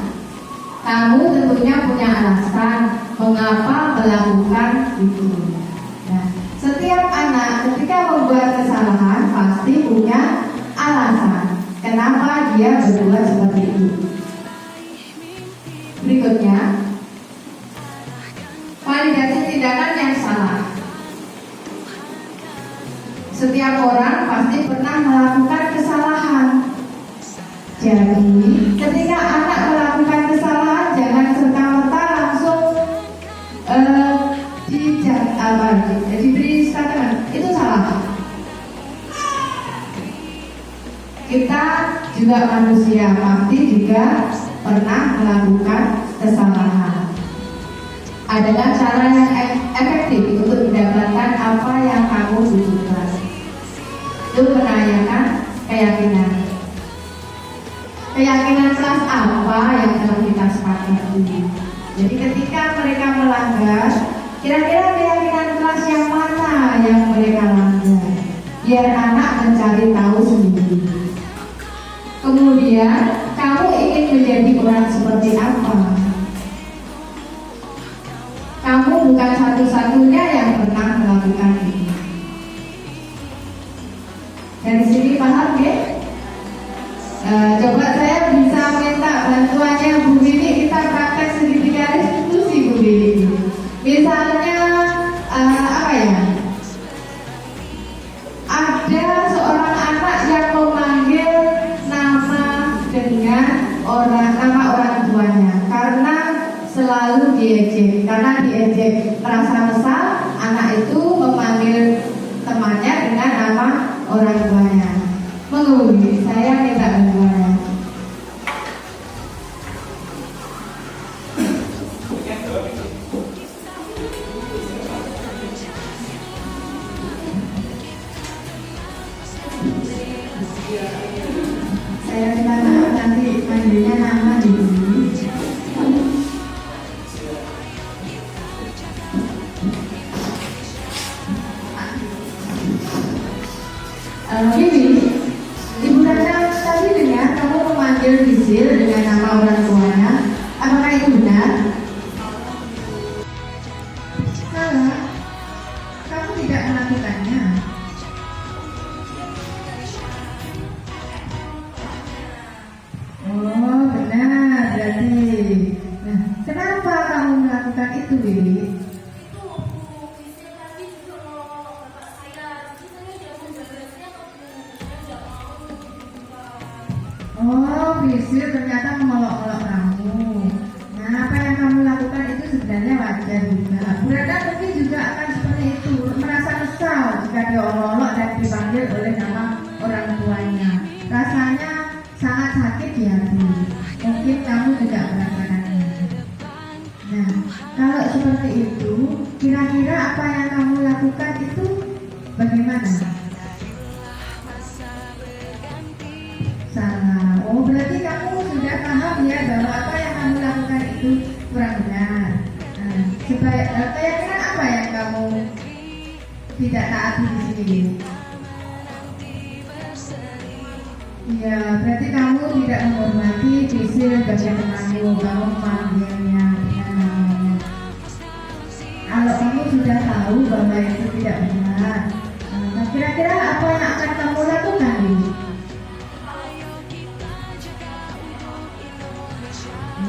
kamu tentunya punya alasan mengapa melakukan itu. Nah, setiap anak ketika membuat kesalahan pasti punya alasan kenapa dia berbuat seperti itu. Berikutnya, validasi tindakan yang salah. Setiap orang pasti pernah melakukan kesalahan. Jadi, ketika anak melakukan kesalahan, jangan serta-merta langsung diberi statement itu salah. Kita juga manusia, pasti juga pernah melakukan kesalahan. Adalah cara yang efektif untuk mendapatkan apa yang kamu butuhkan. Itu menanyakan keyakinan. Keyakinan kelas apa yang telah kita sepakati. Jadi ketika mereka melanggar, kira-kira keyakinan kelas yang mana yang mereka langgar, biar anak mencari tahu sendiri. Kemudian kamu ingin menjadi orang seperti apa? Kamu bukan satu-satunya yang pernah melakukan ini. Dari sini paham ya? Coba saya bisa minta bantuannya Bu Wini, kita praktek segitiga restitusi Bu Wini. Misalnya apa ya? Ada seorang anak yang memanggil nama dengan nama orang tuanya karena selalu diejek. Karena diejek merasa kesal, anak itu memanggil temannya dengan nama orang tuanya. Menghubungi saya minta bantuan. Bibi, Ibu Rana tadi dengar kamu memanggil Bisil dengan nama orang tuanya. Apakah itu benar? Salah. Kamu tidak melakukannya. Oh, benar berarti. Nah, kenapa kamu melakukan itu, Bibi? Oh, Bisil ternyata mengolok-olok kamu. Nah, apa yang kamu lakukan itu sebenarnya wajar juga. Burada mungkin juga akan seperti itu, merasa kesal jika diolok-olok dan dipanggil oleh nama orang tuanya. Rasanya sangat sakit di hati. Mungkin kamu tidak merasakannya. Nah, kalau seperti itu, kira-kira apa yang kamu lakukan itu bagaimana? Salah. Oh, berarti kamu sudah paham ya bahwa apa yang kamu lakukan itu kurang benar. Nah, kira-kira apa yang kamu tidak taati di sini? Ya, berarti kamu tidak menghormati Bisil sebagai temanmu. Kamu memanggilnya dengan namanya. Kalau kamu sudah tahu bahwa itu tidak benar, nah, kira-kira apa yang akan kamu lakukan, Bibi?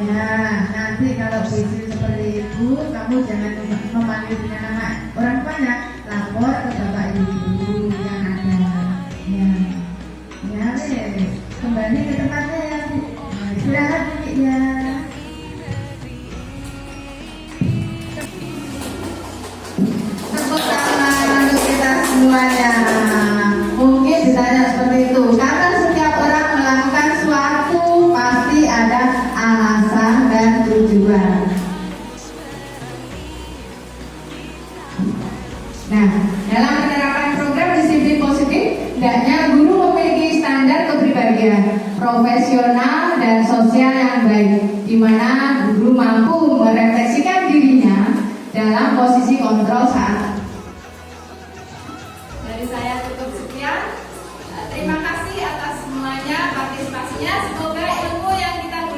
Ya, nanti kalau Bisil seperti itu, kamu jangan memanggil dengan nama orang banyak, lapor ke bapak ibu yang ada. Ya, ya, kembali ke tempatnya ya, Bu. Nah, istirahat dikit ya. Tepuk tangan untuk kita semuanya. Mungkin ditanya seperti itu, karena setiap orang melakukan suatu pasti ada alasan dan tujuan. Nah, dalam penerapan program disiplin positif, hendaknya guru memiliki standar kepribadian profesional dan sosial yang baik, di mana guru mampu merefleksikan dirinya dalam posisi kontrol saat. Dari saya cukup sekian. Terima kasih atas semuanya partisipasinya. Semoga ilmu yang kita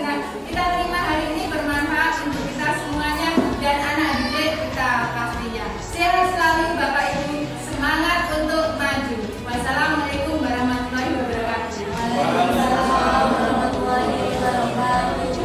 terima hari ini bermanfaat untuk kita semuanya dan anak didik kita pastinya. Sehat selalu Bapak Ibu, semangat untuk maju. Wassalamualaikum warahmatullahi wabarakatuh. Waalaikumsalam warahmatullahi wabarakatuh.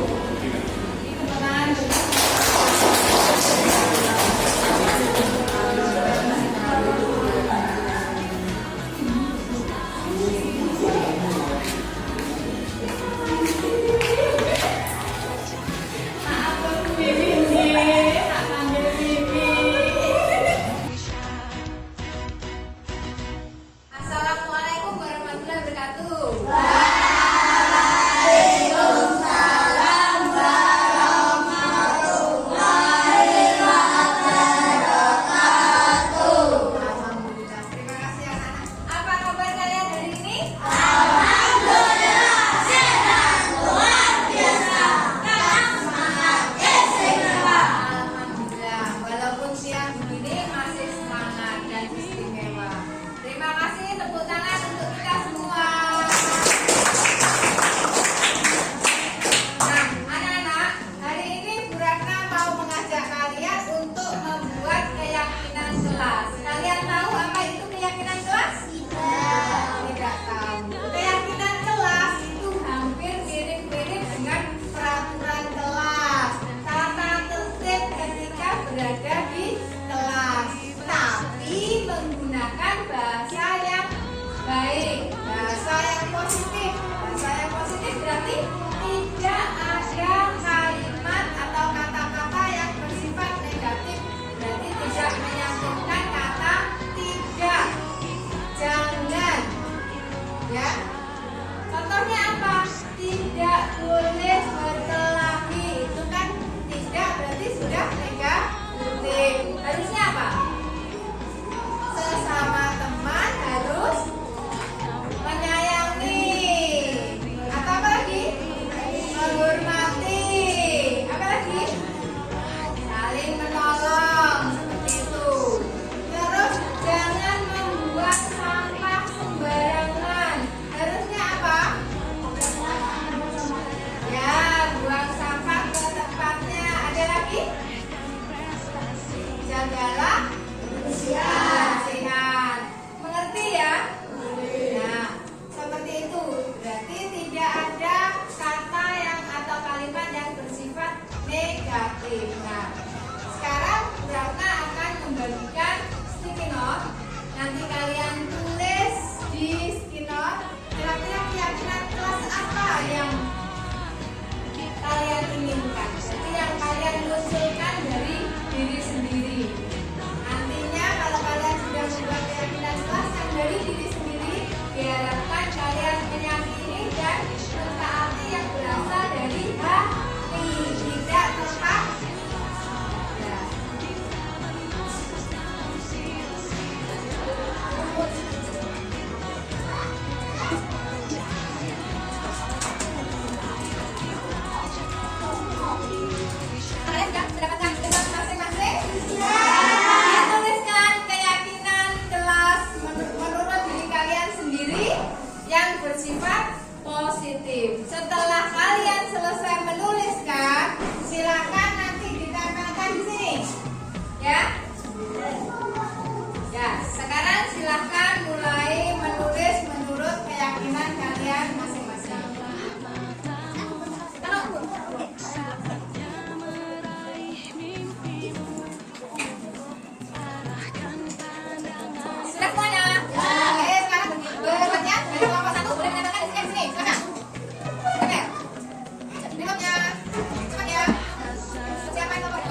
Assalamualaikum warahmatullahi wabarakatuh. Alhamdulillah. Terima kasih anak-anak. Apa kabar kalian hari ini? Alhamdulillah. Walaupun siang begini masih semangat dan istimewa. Terima kasih, tepuk tangan untuk kita semua. Nah, anak-anak, hari ini Bu Ratna mau mengajak kalian untuk membuat keyakinan kelas. Kalian tahu apa itu keyakinan kelas? Tidak tahu. Keyakinan kelas itu hampir mirip-mirip dengan peraturan kelas. Tata tertib ketika berada di kelas, tapi menggunakan bahasa yang baik, bahasa yang positif. Bahasa yang positif berarti tidak ada kalimat atau kata-kata yang bersifat negatif. Berarti tidak menyangkutkan kata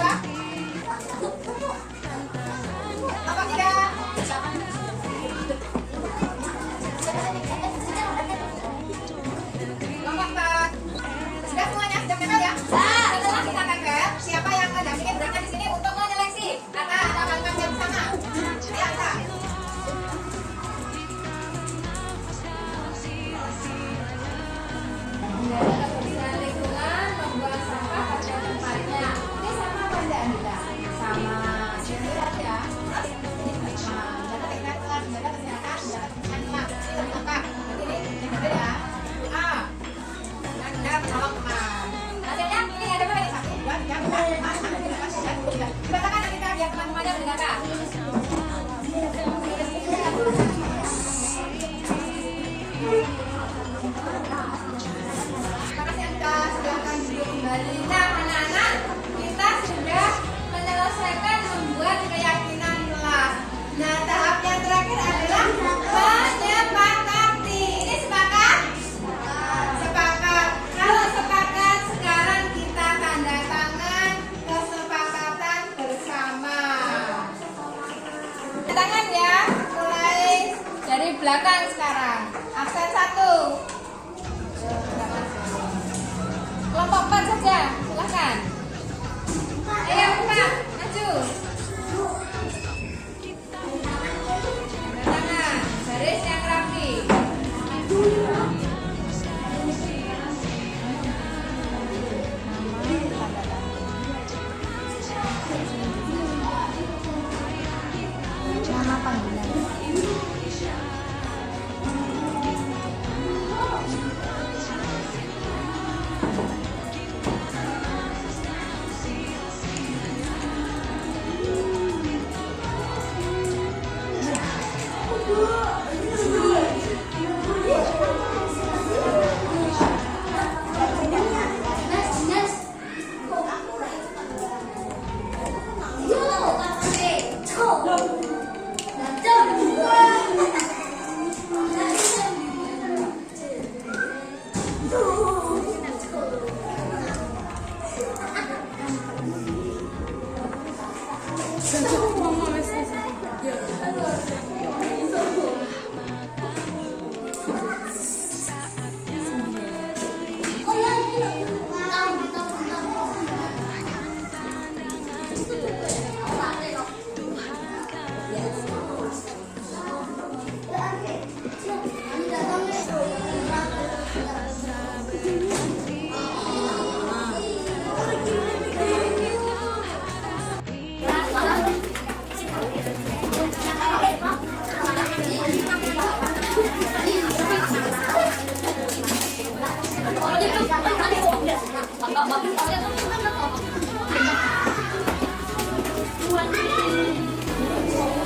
apa? Apa tidak? Kelompok 4. Sudah semuanya, sudah tempel ya? Setelah kita tempel, siapa yang mendampingi berangkat di sini untuk menyeleksi? Kata ada pangkat yang sama. Ya, Kak. Menjaga kebersihan lingkungan, membuang sampah pada tempatnya. Ini sama apa enggak, Anita? Sama. Berat ya? Menjaga lingkungan, menjaga kesehatan, menjaga kebersihan lingkungan. Ini lengkap. Ini benar ya. A. Anda menolong teman. Hasilnya ini ada berapa nih? 1, 2, 3, 4, 5, 6, 7, 8, 9, 10. Dibacakan Anita biar teman-temannya mendengarkan. Makasih Anita, silahkan duduk kembali. Nah anak-anak, kita sudah menyelesaikan membuat keyakinan kelas. Nah tahap yang terakhir adalah menyepakati. Ini sepakat? Sepakat. Kalau sepakat, sekarang kita tanda tangan kesepakatan bersama. Tanda tangan ya, mulai dari belakang sekarang. Absen 1. Kelompok 4 saja, silahkan. Ayo 4, maju. Tanda tangan, baris yang rapi. Nama panggilan.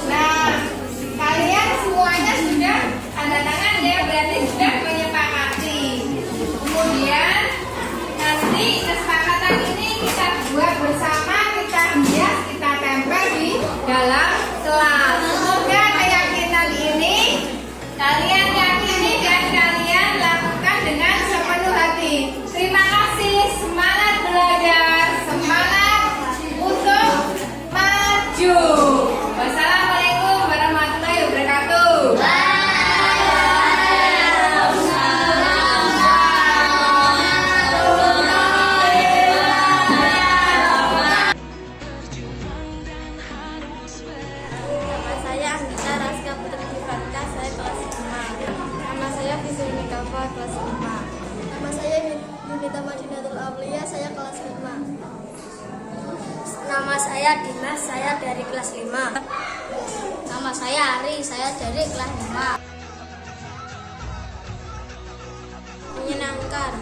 Nah, kalian semuanya sudah tanda tangan ya, berarti sudah menyepakati. Kemudian nanti kesepakatan ini kita buat bersama, kita hias, kita tempel di dalam kelas. Semoga keyakinan ini kalian yakini dan kalian lakukan dengan sepenuh hati. Terima kasih, semangat belajar, semangat untuk maju. Wassalamualaikum warahmatullahi wabarakatuh. Nama saya Anggita Raska Putri Divanka, saya kelas 5. Nama saya Fisri Mikafa, kelas 5. Nama saya Yunita Madinatul Aulia, saya kelas 5. Nama saya Dimas, saya dari kelas 5. Nama saya Ari, saya dari kelas 5. Menyenangkan.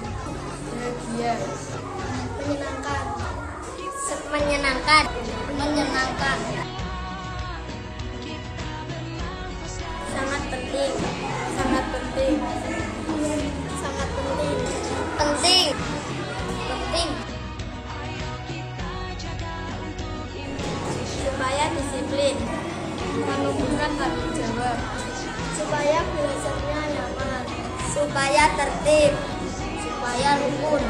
Bahagia. Menyenangkan. Menyenangkan. Menyenangkan. Sangat penting. Sangat penting. Sangat penting. Penting. Penting. Supaya disiplin. Menumbuhkan tanggung jawab. Supaya belajarnya nyaman. Supaya tertib. Supaya rukun.